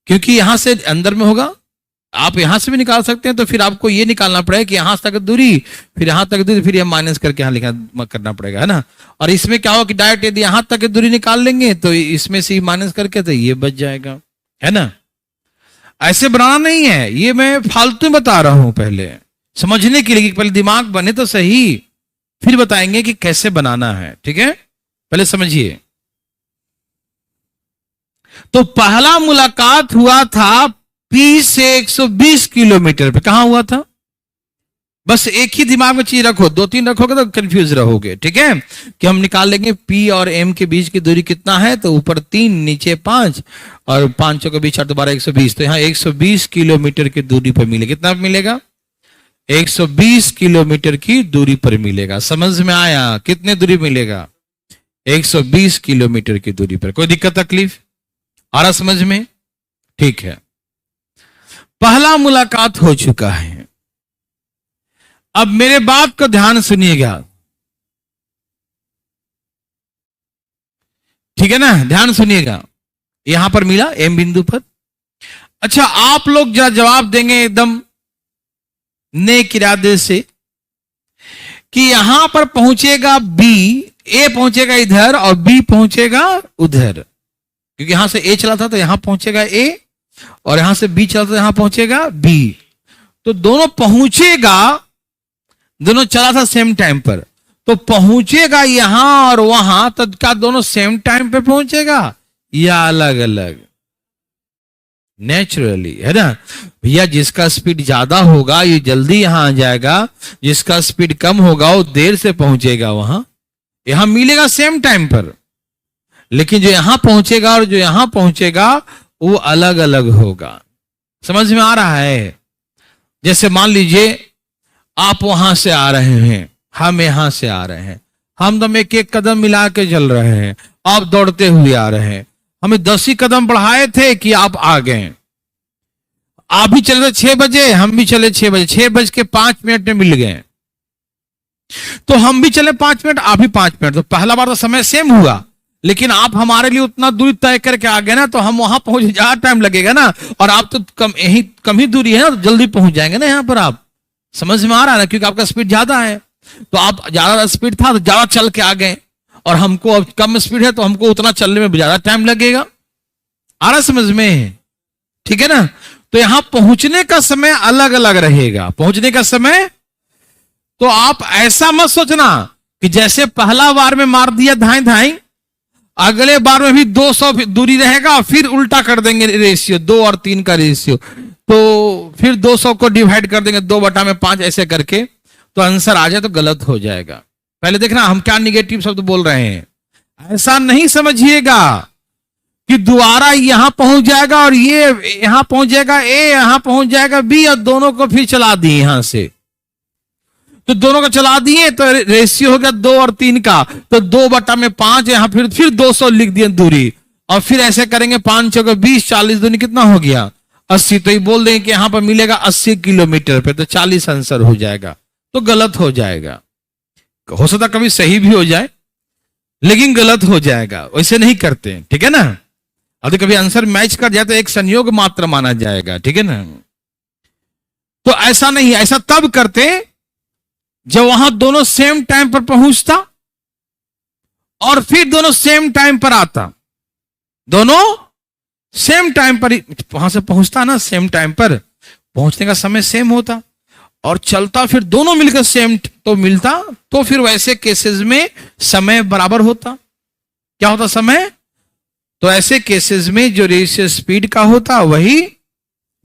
क्योंकि यहां से अंदर में होगा, आप यहां से भी निकाल सकते हैं, तो फिर आपको ये निकालना पड़ेगा कि यहां तक दूरी, फिर यहां तक दूरी, फिर ये माइनस करके यहां लिखना करना पड़ेगा, है ना। और इसमें क्या होगा कि डायरेक्ट यदि यहां तक की दूरी निकाल लेंगे तो इसमें से माइनस करके तो ये बच जाएगा, है ना। ऐसे बनाना नहीं है, ये मैं फालतू बता रहा हूं पहले समझने के लिए, पहले दिमाग बने तो सही, फिर बताएंगे कि कैसे बनाना है, ठीक है। पहले समझिए। तो पहला मुलाकात हुआ था P से 120 किलोमीटर पे। कहां हुआ था? बस एक ही दिमाग में चीज रखो, 2-3 रखोगे तो कंफ्यूज रहोगे, ठीक है। कि हम निकाल लेंगे P और M के बीच की दूरी कितना है, तो ऊपर 3 नीचे 5 और 5 के बीच 8 12 120, तो यहां 120 किलोमीटर की दूरी पर मिलेगा। कितना मिलेगा? 120 किलोमीटर की दूरी पर मिलेगा। समझ में आया? कितने दूरी मिलेगा? 120 किलोमीटर की दूरी पर। कोई दिक्कत तकलीफ आ रहा समझ में? ठीक है, पहला मुलाकात हो चुका है। अब मेरे बात को ध्यान सुनिएगा, ठीक है ना, ध्यान सुनिएगा। यहां पर मिला एम बिंदु पर। अच्छा, आप लोग जवाब देंगे एकदम नेक इरादे से कि यहां पर पहुंचेगा बी, ए पहुंचेगा इधर और बी पहुंचेगा उधर, क्योंकि यहां से ए चला था तो यहां पहुंचेगा ए, और यहां से बी चला था तो यहां पहुंचेगा बी। तो दोनों पहुंचेगा, दोनों चला था सेम टाइम पर, तो पहुंचेगा यहां और वहां, तो क्या दोनों सेम टाइम पे पहुंचेगा या अलग अलग? नेचुरली, है ना भैया। जिसका स्पीड ज्यादा होगा ये जल्दी यहां आ जाएगा, जिसका स्पीड कम होगा वो देर से पहुंचेगा वहां। यहां मिलेगा सेम टाइम पर, लेकिन जो यहां पहुंचेगा और जो यहां पहुंचेगा वो अलग अलग होगा। समझ में आ रहा है? जैसे मान लीजिए आप वहां से आ रहे हैं, हम यहां से आ रहे हैं, हम दम एक एक कदम मिला के चल रहे हैं, आप दौड़ते हुए आ रहे हैं। हमें 10 ही कदम बढ़ाए थे कि आप आ गए। आप भी चले 6 बजे, हम भी चले 6 बजे, 6:05 में मिल गए। तो हम भी चले 5 मिनट, आप भी 5 मिनट, तो पहला बार तो समय सेम हुआ, लेकिन आप हमारे लिए उतना दूरी तय करके आ गए ना, तो हम वहां पहुंच, ज्यादा टाइम लगेगा ना, और आप तो कम ही दूरी है ना, तो जल्दी पहुंच जाएंगे ना यहां पर आप। समझ में आ रहा है ना? क्योंकि आपका स्पीड ज्यादा है, तो आप ज्यादा स्पीड था तो ज्यादा चल के आ गए, और हमको अब कम स्पीड है तो हमको उतना चलने में ज्यादा टाइम लगेगा। आ रहा समझ में? ठीक है ना। तो यहां पहुंचने का समय अलग अलग रहेगा, पहुंचने का समय। तो आप ऐसा मत सोचना कि जैसे पहला बार में मार दिया धाई धाई, अगले बार में भी 200 दूरी रहेगा, फिर उल्टा कर देंगे रेशियो, 2 और 3 का रेशियो, तो फिर 200 को डिवाइड कर देंगे 2/5 ऐसे करके, तो आंसर आ जाए तो गलत हो जाएगा। पहले देखना हम क्या निगेटिव शब्द बोल रहे हैं। ऐसा नहीं समझिएगा कि दोबारा यहां पहुंच जाएगा और ये यहां पहुंच जाएगा ए, यहां पहुंच जाएगा बी, और दोनों को फिर चला दिए यहां से, तो दोनों को चला दिए तो रेशियो हो गया 2 और 3 का, तो 2/5 यहां फिर 200 लिख दिए दूरी, और फिर ऐसे करेंगे 5 चौके 20, 40 दूनी कितना हो गया 80, तो ये बोल देंगे कि यहां पर मिलेगा 80 किलोमीटर पे, तो 40 आंसर हो जाएगा, तो गलत हो जाएगा। हो सकता कभी सही भी हो जाए, लेकिन गलत हो जाएगा, वैसे नहीं करते, ठीक है ना। अब कभी आंसर मैच कर जाए तो एक संयोग मात्र माना जाएगा, ठीक है ना। तो ऐसा नहीं, ऐसा तब करते जब वहां दोनों सेम टाइम पर पहुंचता और फिर दोनों सेम टाइम पर आता, दोनों सेम टाइम पर वहां से पहुंचता ना, सेम टाइम पर पहुंचने का समय सेम होता, और चलता फिर दोनों मिलकर सेम तो मिलता, तो फिर वैसे केसेस में समय बराबर होता। क्या होता समय? तो ऐसे केसेस में जो रेशियो स्पीड का होता वही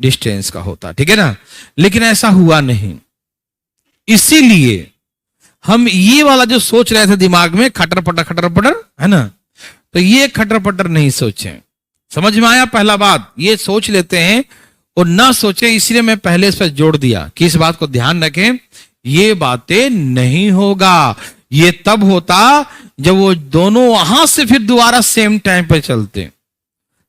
डिस्टेंस का होता, ठीक है ना। लेकिन ऐसा हुआ नहीं, इसीलिए हम ये वाला जो सोच रहे थे दिमाग में खटर पटर है ना, तो ये खटर पटर नहीं सोचे। समझ में आया? पहला बात ये सोच लेते हैं और ना सोचे, इसलिए मैं पहले इस पर जोड़ दिया कि इस बात को ध्यान रखें, ये बातें नहीं होगा। ये तब होता जब वो दोनों वहां से फिर दोबारा सेम टाइम पे चलते,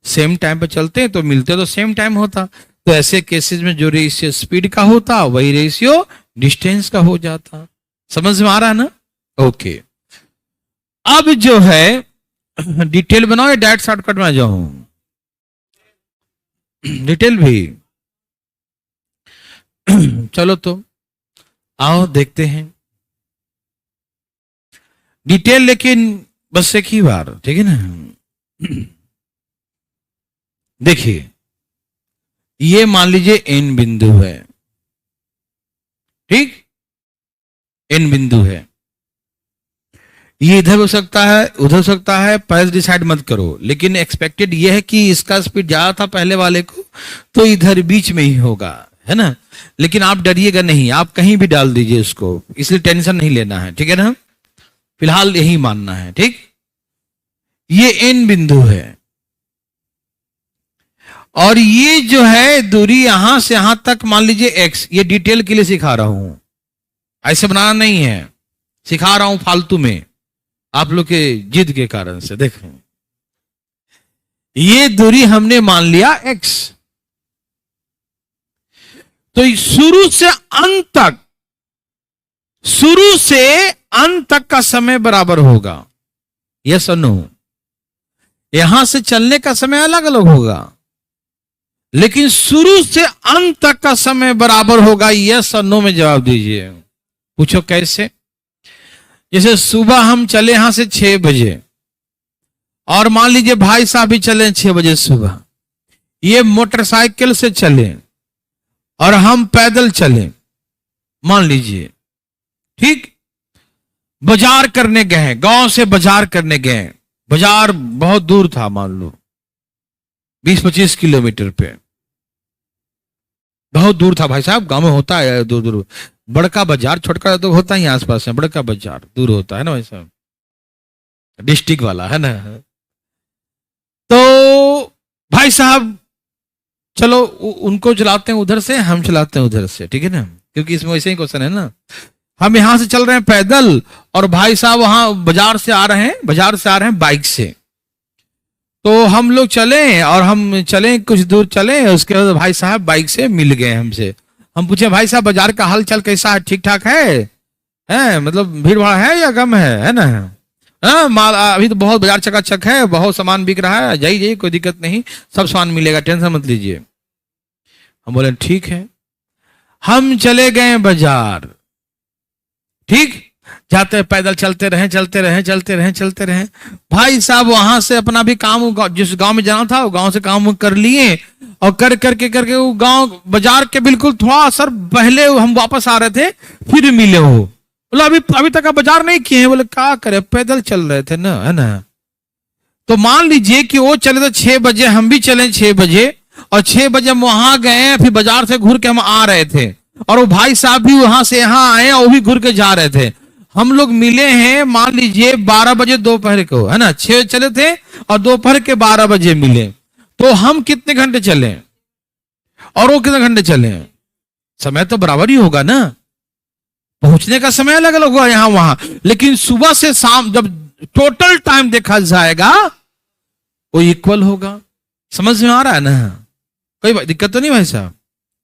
सेम टाइम पे चलते तो मिलते तो सेम टाइम होता। तो ऐसे केसेस में जो रेशियो स्पीड का होता वही रेशियो डिस्टेंस का हो जाता। समझ में आ रहा है ना? ओके, अब जो है डिटेल बनाओ या डायरेक्ट शॉर्टकट में आ जाऊं? डिटेल भी चलो तो आओ देखते हैं डिटेल, लेकिन बस एक ही बार, ठीक है ना। देखिए ये मान लीजिए एन बिंदु है, ठीक, एन बिंदु है, ये इधर हो सकता है उधर हो सकता है, पहले डिसाइड मत करो, लेकिन एक्सपेक्टेड ये है कि इसका स्पीड ज्यादा था पहले वाले को, तो इधर बीच में ही होगा, है ना। लेकिन आप डरिएगा नहीं, आप कहीं भी डाल दीजिए उसको, इसलिए टेंशन नहीं लेना है, ठीक है ना। फिलहाल यही मानना है, ठीक। ये एन बिंदु है और ये जो है दूरी यहां से यहां तक मान लीजिए एक्स, ये डिटेल के लिए सिखा रहा हूं, ऐसे बनाना नहीं है, सिखा रहा हूं फालतू में, आप लोग के जिद के कारण से। देखें ये दूरी हमने मान लिया एक्स, तो शुरू से अंत तक, शुरू से अंत तक का समय बराबर होगा, यस और नो। यहां से चलने का समय अलग अलग होगा, लेकिन शुरू से अंत तक का समय बराबर होगा, यस और नो में जवाब दीजिए। पूछो कैसे। जैसे सुबह हम चले यहां से 6 बजे और मान लीजिए भाई साहब भी चले 6 बजे सुबह, ये मोटरसाइकिल से चले और हम पैदल चले मान लीजिए, ठीक। बाजार करने गए, गांव से बाजार करने गए, बाजार बहुत दूर था, मान लो 20-25 किलोमीटर पे, बहुत दूर था भाई साहब, गांव में होता है दूर दूर बड़का बाजार, छोटका तो होता ही आसपास में, बड़का बाजार दूर होता है ना वैसा, डिस्ट्रिक्ट वाला है ना। तो भाई साहब चलो उनको चलाते हैं उधर से, हम चलाते हैं उधर से, ठीक है ना, क्योंकि इसमें वैसे ही क्वेश्चन है ना। हम यहां से चल रहे हैं पैदल और भाई साहब वहां बाजार से आ रहे हैं बाइक से। तो हम लोग चले और हम चले कुछ दूर चले, उसके बाद भाई साहब बाइक से मिल गए हमसे। हम पूछे भाई साहब बाजार का हाल चाल कैसा है, ठीक ठाक है मतलब भीड़ भाड़ है या कम है ना। हाँ माल अभी तो बहुत बाजार चकाचक है, बहुत सामान बिक रहा है, जाइए कोई दिक्कत नहीं, सब सामान मिलेगा, टेंशन मत लीजिए। हम बोले ठीक है। हम चले गए बाजार, ठीक, जाते पैदल चलते रहे। भाई साहब वहां से अपना भी काम, जिस गांव में जाना था वो गांव से काम कर लिए और करके वो गांव बाजार के बिल्कुल थोड़ा सर पहले हम वापस आ रहे थे, फिर मिले हो। बोला अभी तक आप बाजार नहीं किए हैं। बोले क्या करे, पैदल चल रहे थे ना, है ना। तो मान लीजिए कि वो चले तो 6 बजे, हम भी चले 6 बजे और 6 बजे हम वहां गए, फिर बाजार से घूर के हम आ रहे थे और वो भाई साहब भी वहां से यहाँ आए और वो भी घूर के जा रहे थे। हम लोग मिले हैं मान लीजिए 12 बजे दोपहर को, है ना, 6 चले थे और दोपहर के 12 बजे मिले। तो हम कितने घंटे चले और वो कितने घंटे चले, समय तो बराबर ही होगा ना, पहुंचने का समय अलग अलग होगा यहां वहां, लेकिन सुबह से शाम जब टोटल टाइम देखा जाएगा वो इक्वल होगा। समझ में आ रहा है ना, कोई दिक्कत तो नहीं भाई साहब,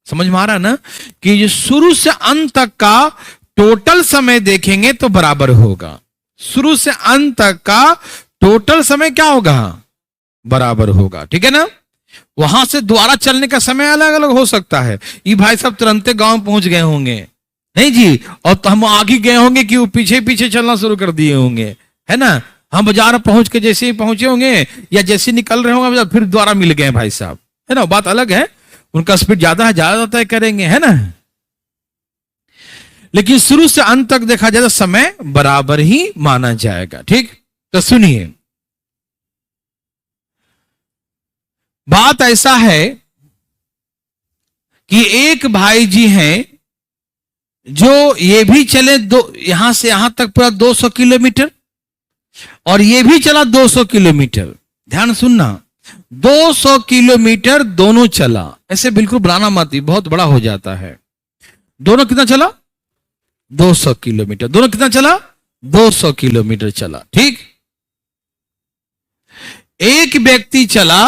समझ में आ रहा है ना कि ये शुरू से अंत तक का टोटल समय देखेंगे तो बराबर होगा। शुरू से अंत तक का टोटल समय क्या होगा, बराबर होगा, ठीक है ना। वहां से दोबारा चलने का समय अलग अलग हो सकता है। ये भाई साहब तुरंत गांव पहुंच गए होंगे, नहीं जी, और तो हम आगे गए होंगे कि वो पीछे पीछे चलना शुरू कर दिए होंगे, है ना। हम बाजार पहुंच के जैसे ही पहुंचे होंगे या जैसे निकल रहे होंगे फिर दोबारा मिल गए भाई साहब, है ना, बात अलग है, उनका स्पीड ज्यादा है, ज्यादा तय करेंगे, है ना। लेकिन शुरू से अंत तक देखा जाए तो समय बराबर ही माना जाएगा, ठीक। तो सुनिए, बात ऐसा है कि एक भाई जी हैं जो ये भी चले यहां से यहां तक पूरा 200 किलोमीटर और ये भी चला 200 किलोमीटर। ध्यान सुनना, 200 किलोमीटर दोनों चला, ऐसे बिल्कुल बनाना मत, बहुत बड़ा हो जाता है। दोनों कितना चला, 200 किलोमीटर, दोनों कितना चला, 200 किलोमीटर चला, ठीक। एक व्यक्ति चला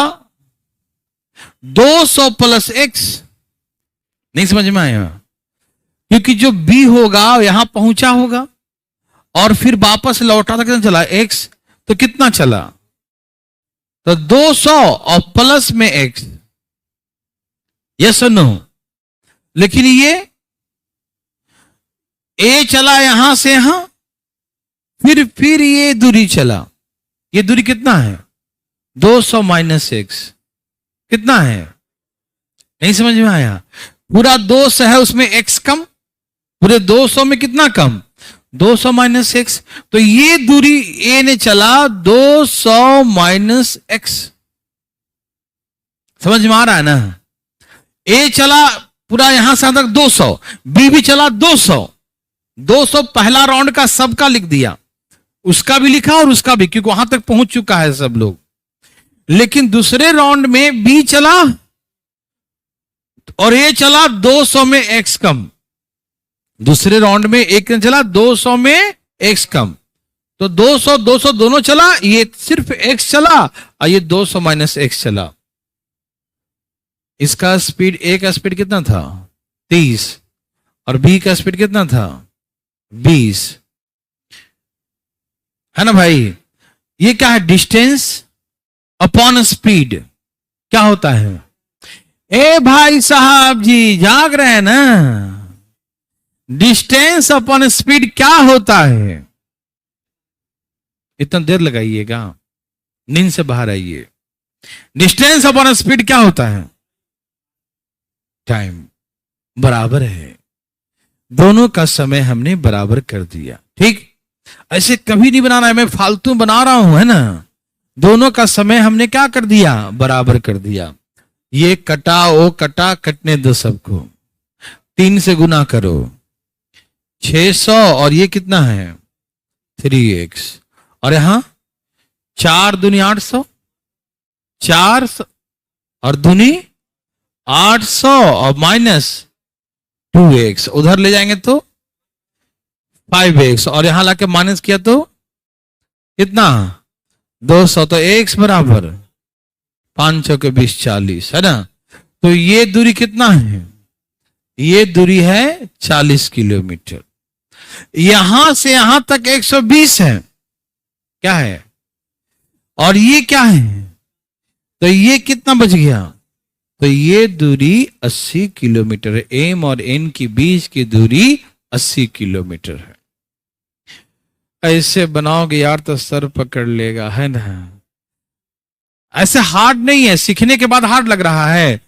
200 प्लस एक्स, नहीं समझ में आया, क्योंकि जो बी होगा यहां पहुंचा होगा और फिर वापस लौटा था, कितना चला, एक्स, तो कितना चला, तो 200 और प्लस में एक्स, यस और नो। लेकिन ये ए चला यहां से यहां, फिर ये दूरी चला। ये दूरी कितना है? 200 माइनस एक्स। कितना है? नहीं समझ में आया? पूरा 200 है, उसमें एक्स कम। पूरे 200 में कितना कम? 200 माइनस एक्स। तो ये दूरी ए ने चला 200 माइनस एक्स। समझ में आ रहा है ना? ए चला पूरा यहां से तक 200, बी भी चला 200। 200 पहला राउंड का सबका लिख दिया, उसका भी लिखा और उसका भी, क्योंकि वहां तक पहुंच चुका है सब लोग। लेकिन दूसरे राउंड में बी चला और ए चला 200 में एक्स कम। दूसरे राउंड में एक ने चला 200 में एक्स कम, तो 200 200 दोनों चला, ये सिर्फ एक्स चला और ये 200 माइनस एक्स चला। इसका स्पीड, ए का स्पीड कितना था? 30, और बी का स्पीड कितना था? 20, है ना भाई? ये क्या है? Distance upon speed. क्या होता है? ए भाई साहब जी जाग रहे हैं ना? डिस्टेंस अपॉन स्पीड क्या होता है? इतना देर लगाइएगा, नींद से बाहर आइए। डिस्टेंस अपॉन स्पीड क्या होता है? टाइम बराबर है, दोनों का समय हमने बराबर कर दिया। ठीक, ऐसे कभी नहीं बनाना है, मैं फालतू बना रहा हूं, है ना? दोनों का समय हमने क्या कर दिया? बराबर कर दिया। ये कटा, वो कटा, कटने दो सबको। 3 से गुना करो, 600, और ये कितना है? 3x, और यहां 4 दूनी 800, 4 और दूनी 800 और माइनस 2x, उधर ले जाएंगे तो 5x, और यहां लाके माइनस किया तो कितना? 200। तो x बराबर 500 के 20 40, है ना? तो ये दूरी कितना है? ये दूरी है 40 किलोमीटर। यहां से यहां तक 120 है, क्या है? और ये क्या है? तो ये कितना बच गया? तो ये दूरी 80 किलोमीटर है। एम और एन की बीच की दूरी 80 किलोमीटर है। ऐसे बनाओगे यार तो सर पकड़ लेगा, है ना? ऐसे हार्ड नहीं है, सीखने के बाद हार्ड लग रहा है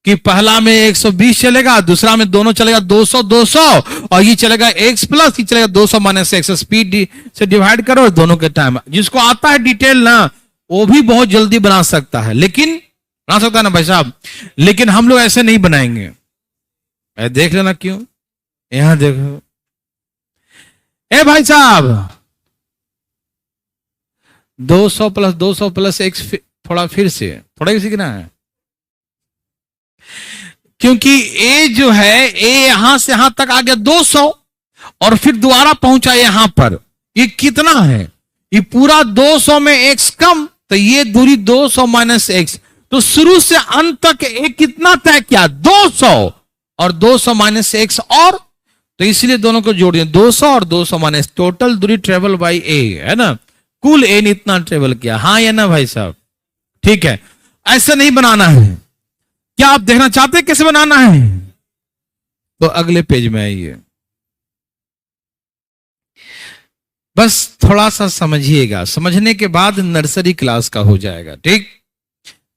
कि पहला में 120 चलेगा, दूसरा में दोनों चलेगा 200 200, और ये चलेगा x प्लस, ये चलेगा 200 माइनस एक्स। स्पीड से डिवाइड करो दोनों के टाइम। जिसको आता है डिटेल ना, वो भी बहुत जल्दी बना सकता है, लेकिन बना सकता है ना भाई साहब? लेकिन हम लोग ऐसे नहीं बनाएंगे। देख लेना क्यों, यहां देखो। ए भाई साहब, 200 प्लस 200 प्लस एक्स, थोड़ा फिर से थोड़ा ही सीखना है, क्योंकि ए जो है, ए यहां से यहां तक आ गया 200 और फिर दोबारा पहुंचा यहां पर। ये कितना है? ये पूरा 200 में एक्स कम, तो ये दूरी 200 माइनस एक्स। तो शुरू से अंत तक ए कितना तय किया? 200 और 200 माइनस एक्स, और तो इसलिए दोनों को जोड़ दिया, 200 और 200 माइनस, टोटल दूरी ट्रेवल बाई ए, है ना? कुल ए ने इतना ट्रेवल किया। हाँ या ना भाई साहब? ठीक है, ऐसे नहीं बनाना है। क्या आप देखना चाहते हैं कैसे बनाना है? तो अगले पेज में आइए, बस थोड़ा सा समझिएगा, समझने के बाद नर्सरी क्लास का हो जाएगा। ठीक,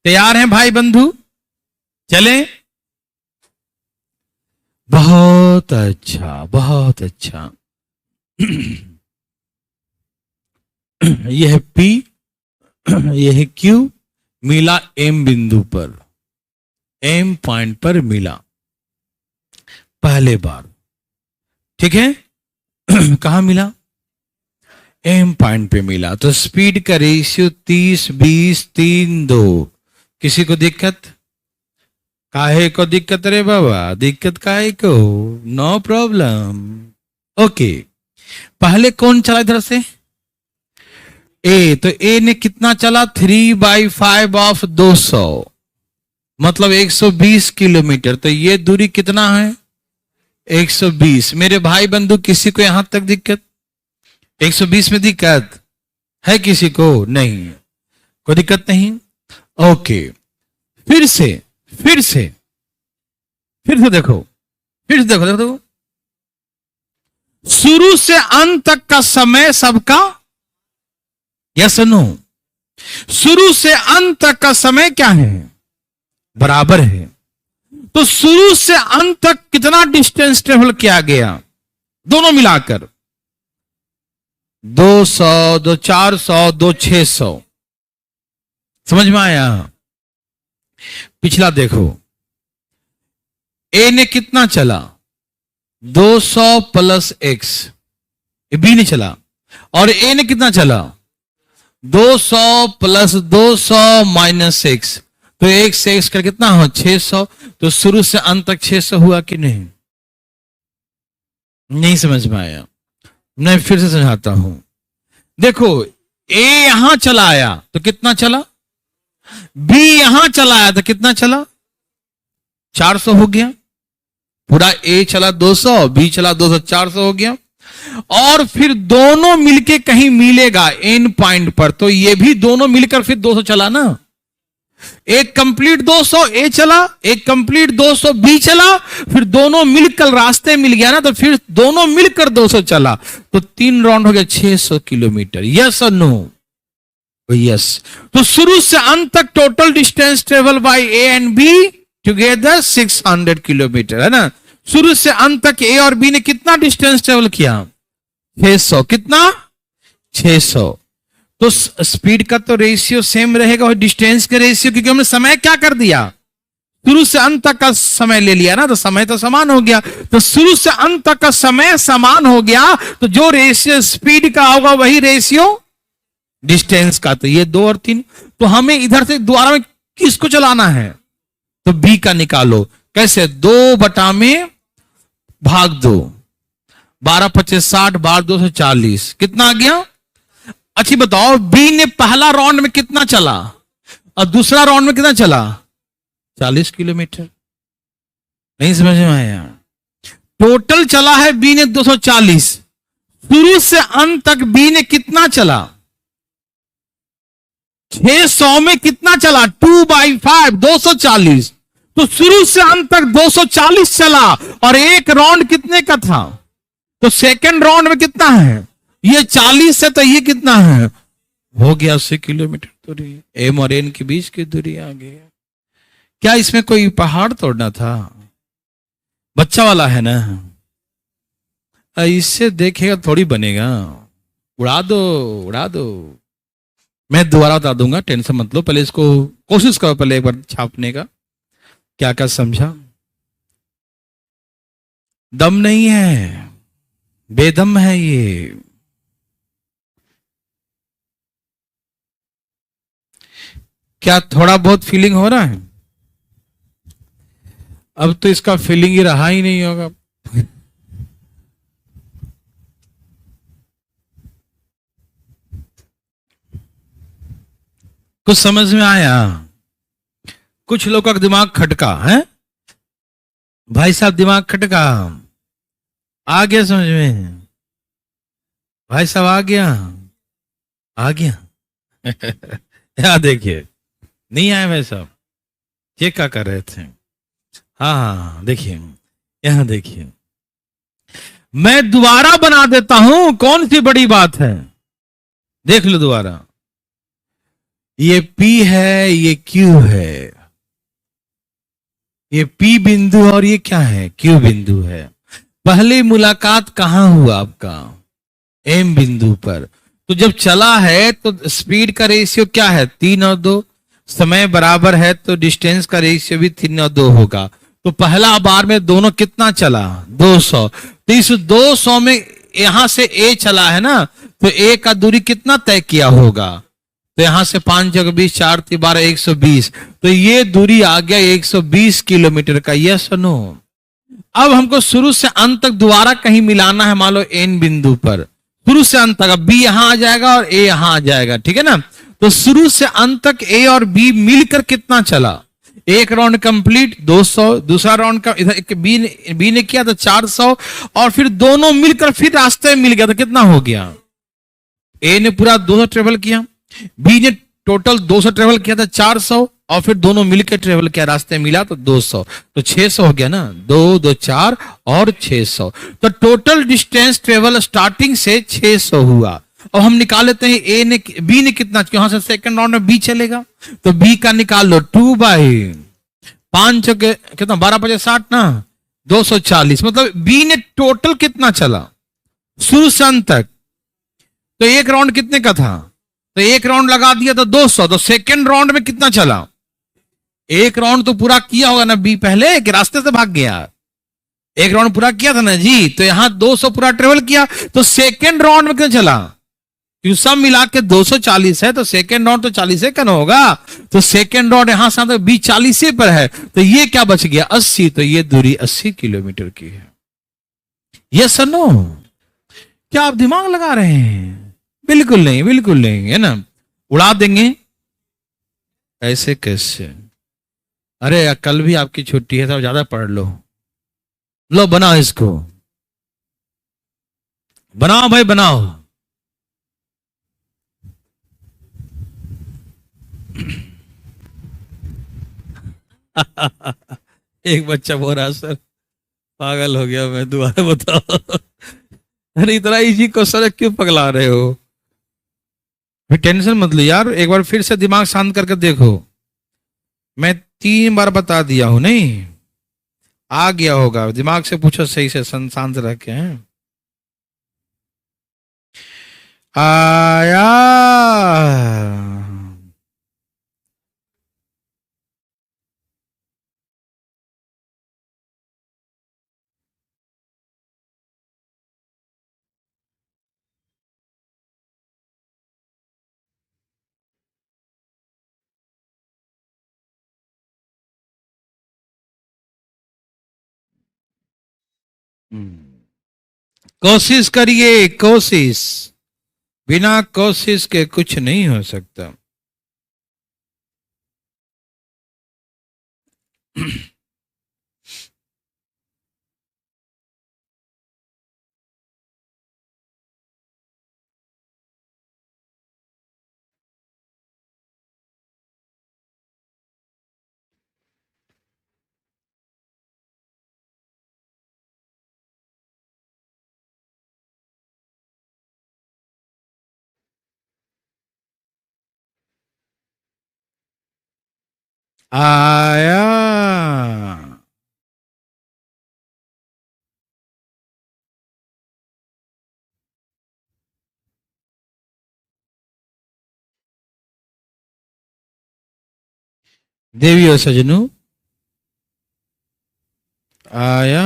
तैयार हैं भाई बंधु? चलें? बहुत अच्छा, बहुत अच्छा। यह P, यह Q मिला M बिंदु पर, M पॉइंट पर मिला पहले बार। ठीक है, कहां मिला? M पॉइंट पे मिला। तो स्पीड का रेशियो 30 20 3 2। किसी को दिक्कत? काहे को दिक्कत रे बाबा? दिक्कत काहे को? No problem. ओके, पहले कौन चला इधर से? ए। तो ए ने कितना चला? 3/5 ऑफ 200, मतलब 120 किलोमीटर। तो ये दूरी कितना है? 120। मेरे भाई बंधु, किसी को यहां तक दिक्कत? 120 में दिक्कत है किसी को? नहीं, कोई दिक्कत नहीं। ओके, फिर से देखो, फिर से देखो, देखो। शुरू से अंत तक का समय सबका, यस नो, शुरू से अंत तक का समय क्या है, बराबर है। तो शुरू से अंत तक कितना डिस्टेंस ट्रेवल किया गया, दोनों मिलाकर 200, 2 400, 2 600। समझ में आया? पिछला देखो, ए ने कितना चला, 200 प्लस एक्स, बी ने चला, और ए ने कितना चला, 200 प्लस 200 माइनस एक्स, तो एक से एक्स का कितना हो, 600। तो शुरू से अंत तक 600 हुआ कि नहीं? नहीं समझ में आया? मैं फिर से समझाता हूं। देखो, ए यहां चला आया तो कितना चला, बी यहां चला आया तो कितना चला, 400 हो गया। पूरा ए चला 200, बी चला 200, 400 हो गया। और फिर दोनों मिलके कहीं मिलेगा एन पॉइंट पर, तो ये भी दोनों मिलकर फिर 200 चला ना। एक कंप्लीट 200 ए चला, एक कंप्लीट 200 बी चला, फिर दोनों मिलकर रास्ते मिल गया ना, तो फिर दोनों मिलकर 200 चला, तो 3 राउंड हो गया 600 किलोमीटर। यस और नो? यस। तो शुरू से अंत तक total distance travel by A and be together 600 kilometre, है ना। शुरू से अंत तक ए और बी ने कितना डिस्टेंस ट्रेवल किया, 600। कितना, 600। तो स्पीड का तो रेशियो सेम रहेगा और डिस्टेंस का रेशियो, क्योंकि हमने समय क्या कर दिया, शुरू से अंत तक का समय ले लिया ना, तो समय तो समान हो गया। तो शुरू से अंत तक का समय समान हो गया, तो जो रेशियो स्पीड का होगा वही रेशियो डिस्टेंस का। तो ये 2 और 3, तो हमें इधर से द्वारा में किसको चलाना है, तो बी का निकालो। कैसे, 2 बटा में भाग 2, 12 25 60, 12 240, कितना आ गया। अच्छी बताओ, बी ने पहला राउंड में कितना चला और दूसरा राउंड में कितना चला, 40 किलोमीटर। नहीं समझ में आया? टोटल चला है बी ने 240। शुरू से अंत तक बी ने कितना चला, 600 में कितना चला, 2/5 240। तो शुरू से अंत तक 240 चला, और एक राउंड कितने का था, तो सेकंड राउंड में कितना है, ये 40 है, तो ये कितना है, हो गया 80 किलोमीटर दूरी। एम और एन के बीच की दूरी आ गई। क्या इसमें कोई पहाड़ तोड़ना था, बच्चा वाला है ना, इससे देखेगा थोड़ी बनेगा, उड़ा दो उड़ा दो। मैं दोबारा बता दूंगा, टेंशन मत लो, पहले इसको कोशिश करो, पहले एक बार छापने का, क्या क्या समझा। दम नहीं है, बेदम है ये। क्या थोड़ा बहुत फीलिंग हो रहा है? अब तो इसका फीलिंग ही रहा ही नहीं होगा। कुछ समझ में आया? कुछ लोग का दिमाग खटका है भाई साहब, दिमाग खटका, आ गया समझ में भाई साहब, आ गया आ गया। यहां देखिए, नहीं आए भाई साहब, ये क्या कर रहे थे? हाँ देखिए, यहां देखिए, मैं दोबारा बना देता हूं, कौन सी बड़ी बात है, देख लो दोबारा। ये P है, ये Q है, ये P बिंदु और ये क्या है, Q बिंदु है। पहली मुलाकात कहां हुआ आपका, M बिंदु पर। तो जब चला है तो स्पीड का रेशियो क्या है, 3 और 2, समय बराबर है तो डिस्टेंस का रेशियो भी 3 और 2 होगा। तो पहला बार में दोनों कितना चला, 200। तो इस 200 में यहां से A चला है ना, तो A का दूरी कितना तय किया होगा, तो यहां से 5 जगह 20, 4 3 12 120, तो ये दूरी आ गया 120 किलोमीटर का। यस और नो? अब हमको शुरू से अंत तक दोबारा कहीं मिलाना है, मान लो N बिंदु पर, शुरू से अंत तक। B यहां आ जाएगा और A यहां आ जाएगा, ठीक है ना। तो शुरू से अंत तक A और B मिलकर कितना चला, एक राउंड कंप्लीट 200, दूसरा राउंड का इधर बी ने किया तो 400, और फिर दोनों मिलकर फिर रास्ते में मिल गया तो कितना हो गया, A ने पूरा 200 ट्रेवल किया, बी ने टोटल 200 ट्रेवल किया था 400, और फिर दोनों मिलकर ट्रेवल किया, रास्ते मिला तो 200, तो 600 हो गया ना, 2 2 4 और 600, तो टोटल डिस्टेंस ट्रेवल स्टार्टिंग से 600 हुआ। अब हम निकाल लेते हैं ए ने बी ने कितना, यहां से सेकंड राउंड में बी चलेगा, तो बी का निकाल लो 2/5 के कितना, 12 × 5 = 60 ना, 240, मतलब बी ने टोटल कितना चला शुरू से अंत तक, तो एक राउंड कितने का था, तो एक राउंड लगा दिया तो 200, तो सेकंड राउंड में कितना चला, एक राउंड तो पूरा किया होगा ना बी पहले, कि रास्ते से भाग गया, एक राउंड पूरा किया था ना जी, तो यहां 200 पूरा ट्रेवल किया, तो सेकंड राउंड में कितना चला, क्यों सब मिला के 240 है, तो सेकंड राउंड तो 40 का ना होगा, तो सेकंड राउंड यहां से बी 40 पर है, तो ये क्या बच गया 80, तो ये दूरी 80 किलोमीटर की है। यस और नो, क्या आप दिमाग लगा रहे हैं, बिल्कुल नहीं, बिल्कुल नहीं, है ना, उड़ा देंगे, ऐसे कैसे, अरे कल भी आपकी छुट्टी है तो ज्यादा पढ़ लो, लो बनाओ इसको, बनाओ भाई बनाओ। एक बच्चा बोल रहा सर पागल हो गया मैं, दोबारा बताओ। अरे इतना इजी क्वेश्चन क्यों पगला रहे हो, फिर टेंशन मत लो यार, एक बार फिर से दिमाग शांत करके देखो, मैं 3 बार बता दिया हूं, नहीं आ गया होगा, दिमाग से पूछो सही से, शांत रह के हैं, आया। कोशिश करिए, कोशिश, बिना कोशिश के कुछ नहीं हो सकता। आया। देवी और सजनों, आया।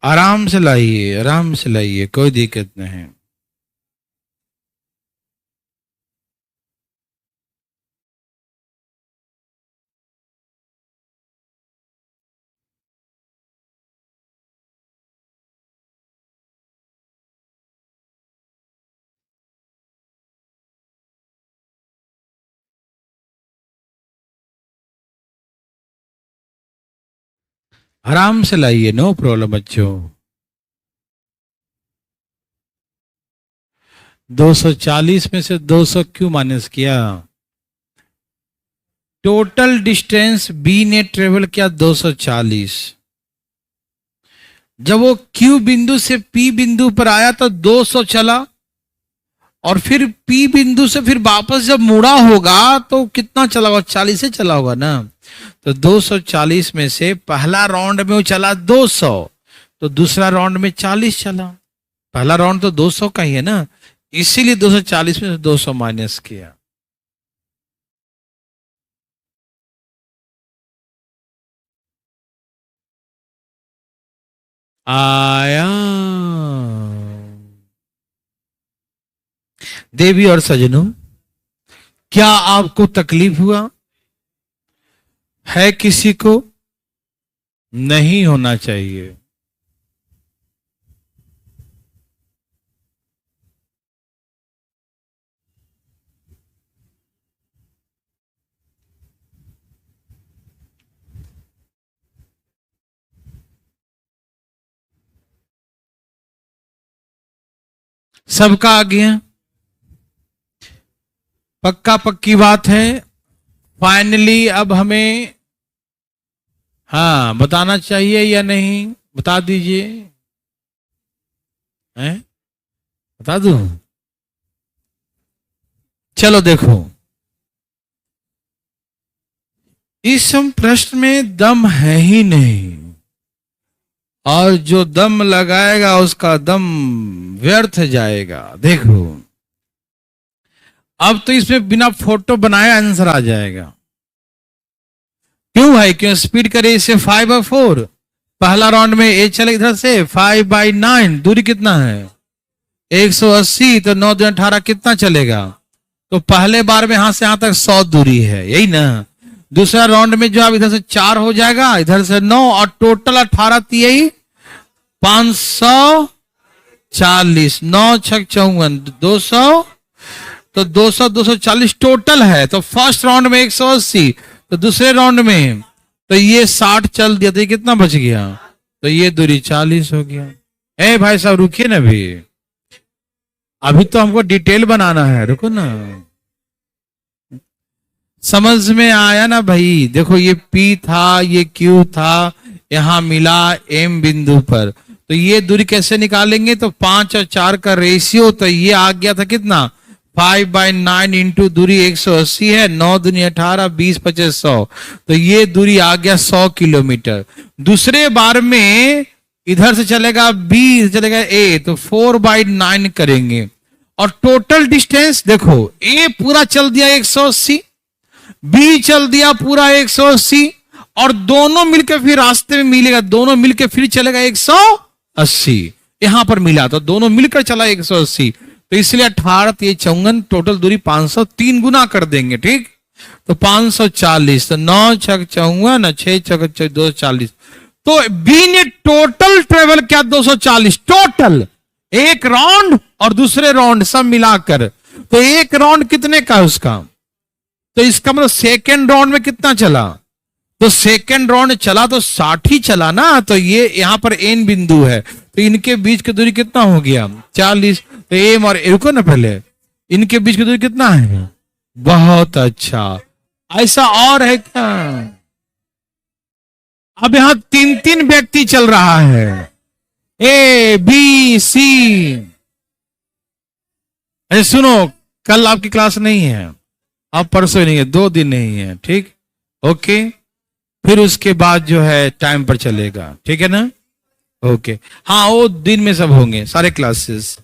आराम से लाइए, आराम से लाइए, कोई दिक्कत नहीं। आराम से लाइए, नो प्रॉब्लम बच्चों। 240 में से 200 क्यों माइनस किया, टोटल डिस्टेंस बी ने ट्रेवल किया 240, जब वो क्यू बिंदु से पी बिंदु पर आया तो 200 चला, और फिर पी बिंदु से फिर वापस जब मुड़ा होगा तो कितना चला होगा, 40 से चला होगा ना, तो 240 में से पहला राउंड में वो चला 200, तो दूसरा राउंड में 40 चला, पहला राउंड तो 200 का ही है ना, इसीलिए 240 में से 200 माइनस किया। आया। देवी और सजनों, क्या आपको तकलीफ हुआ है, किसी को नहीं होना चाहिए, सबका आ गया? पक्का पक्की बात है। फाइनली अब हमें हाँ बताना चाहिए या नहीं, बता दीजिए। हैं, बता दूं? चलो देखो, इस प्रश्न में दम है ही नहीं, और जो दम लगाएगा उसका दम व्यर्थ जाएगा। देखो, अब तो इसमें बिना फोटो बनाए आंसर आ जाएगा। क्यों भाई, क्यों? स्पीड करे इसे 5/4। पहला राउंड में ए चले इधर से 5/9, दूरी कितना है? 180, तो 9 दूनी 18 कितना चलेगा? तो पहले बार में यहां से यहां तक 100 दूरी है, यही ना। दूसरा राउंड में जो अब इधर से 4 हो जाएगा, इधर से 9, और टोटल 18 यही 540। 9 6 54, 200, तो 200 240 टोटल है। तो फर्स्ट राउंड में 180, तो दूसरे राउंड में तो ये 60 चल दिया, तो ये कितना बच गया? तो ये दूरी 40 हो गया। ए भाई साहब रुकिए ना, अभी तो हमको डिटेल बनाना है, रुको ना। समझ में आया ना भाई? देखो, ये P था, ये Q था, यहां मिला M बिंदु पर, तो ये दूरी कैसे निकालेंगे? तो 5 और 4 का रेशियो, तो ये आ गया था कितना? 5/9 इंटू दूरी 180 है, 9 दूनी 18, 20 25 100, तो ये दूरी आ गया 100 किलोमीटर। दूसरे बार में इधर से चलेगा B, चलेगा A, तो 4/9 करेंगे, और टोटल डिस्टेंस देखो, A पूरा चल दिया 180, B चल दिया पूरा 180, और दोनों मिलकर फिर रास्ते में मिलेगा, दोनों मिलकर फिर चलेगा 180। यहां पर मिला तो दोनों मिलकर चला 180, तो इसलिए 18 ये 54, टोटल दूरी 500, 3 गुना कर देंगे, ठीक। तो 540, तो 9 6 54, 6 6 240, तो बी ने टोटल ट्रेवल किया 240 टोटल, एक राउंड और दूसरे राउंड सब मिलाकर। तो एक राउंड कितने का है उसका? तो इसका मतलब सेकेंड राउंड में कितना चला? तो सेकेंड राउंड चला तो 60 ही चला ना। तो ये यहां पर एन बिंदु है, तो इनके बीच की दूरी कितना हो गया? 40। तो एम और रुको ना, पहले इनके बीच की दूरी कितना है? बहुत अच्छा। ऐसा और है क्या? अब यहां 3 व्यक्ति चल रहा है, ए बी सी। अरे सुनो, कल आपकी क्लास नहीं है, अब परसों नहीं है, 2 दिन नहीं है, ठीक। ओके, फिर उसके बाद जो है टाइम पर चलेगा, ठीक है ना? ओके, हाँ वो दिन में सब होंगे सारे क्लासेस।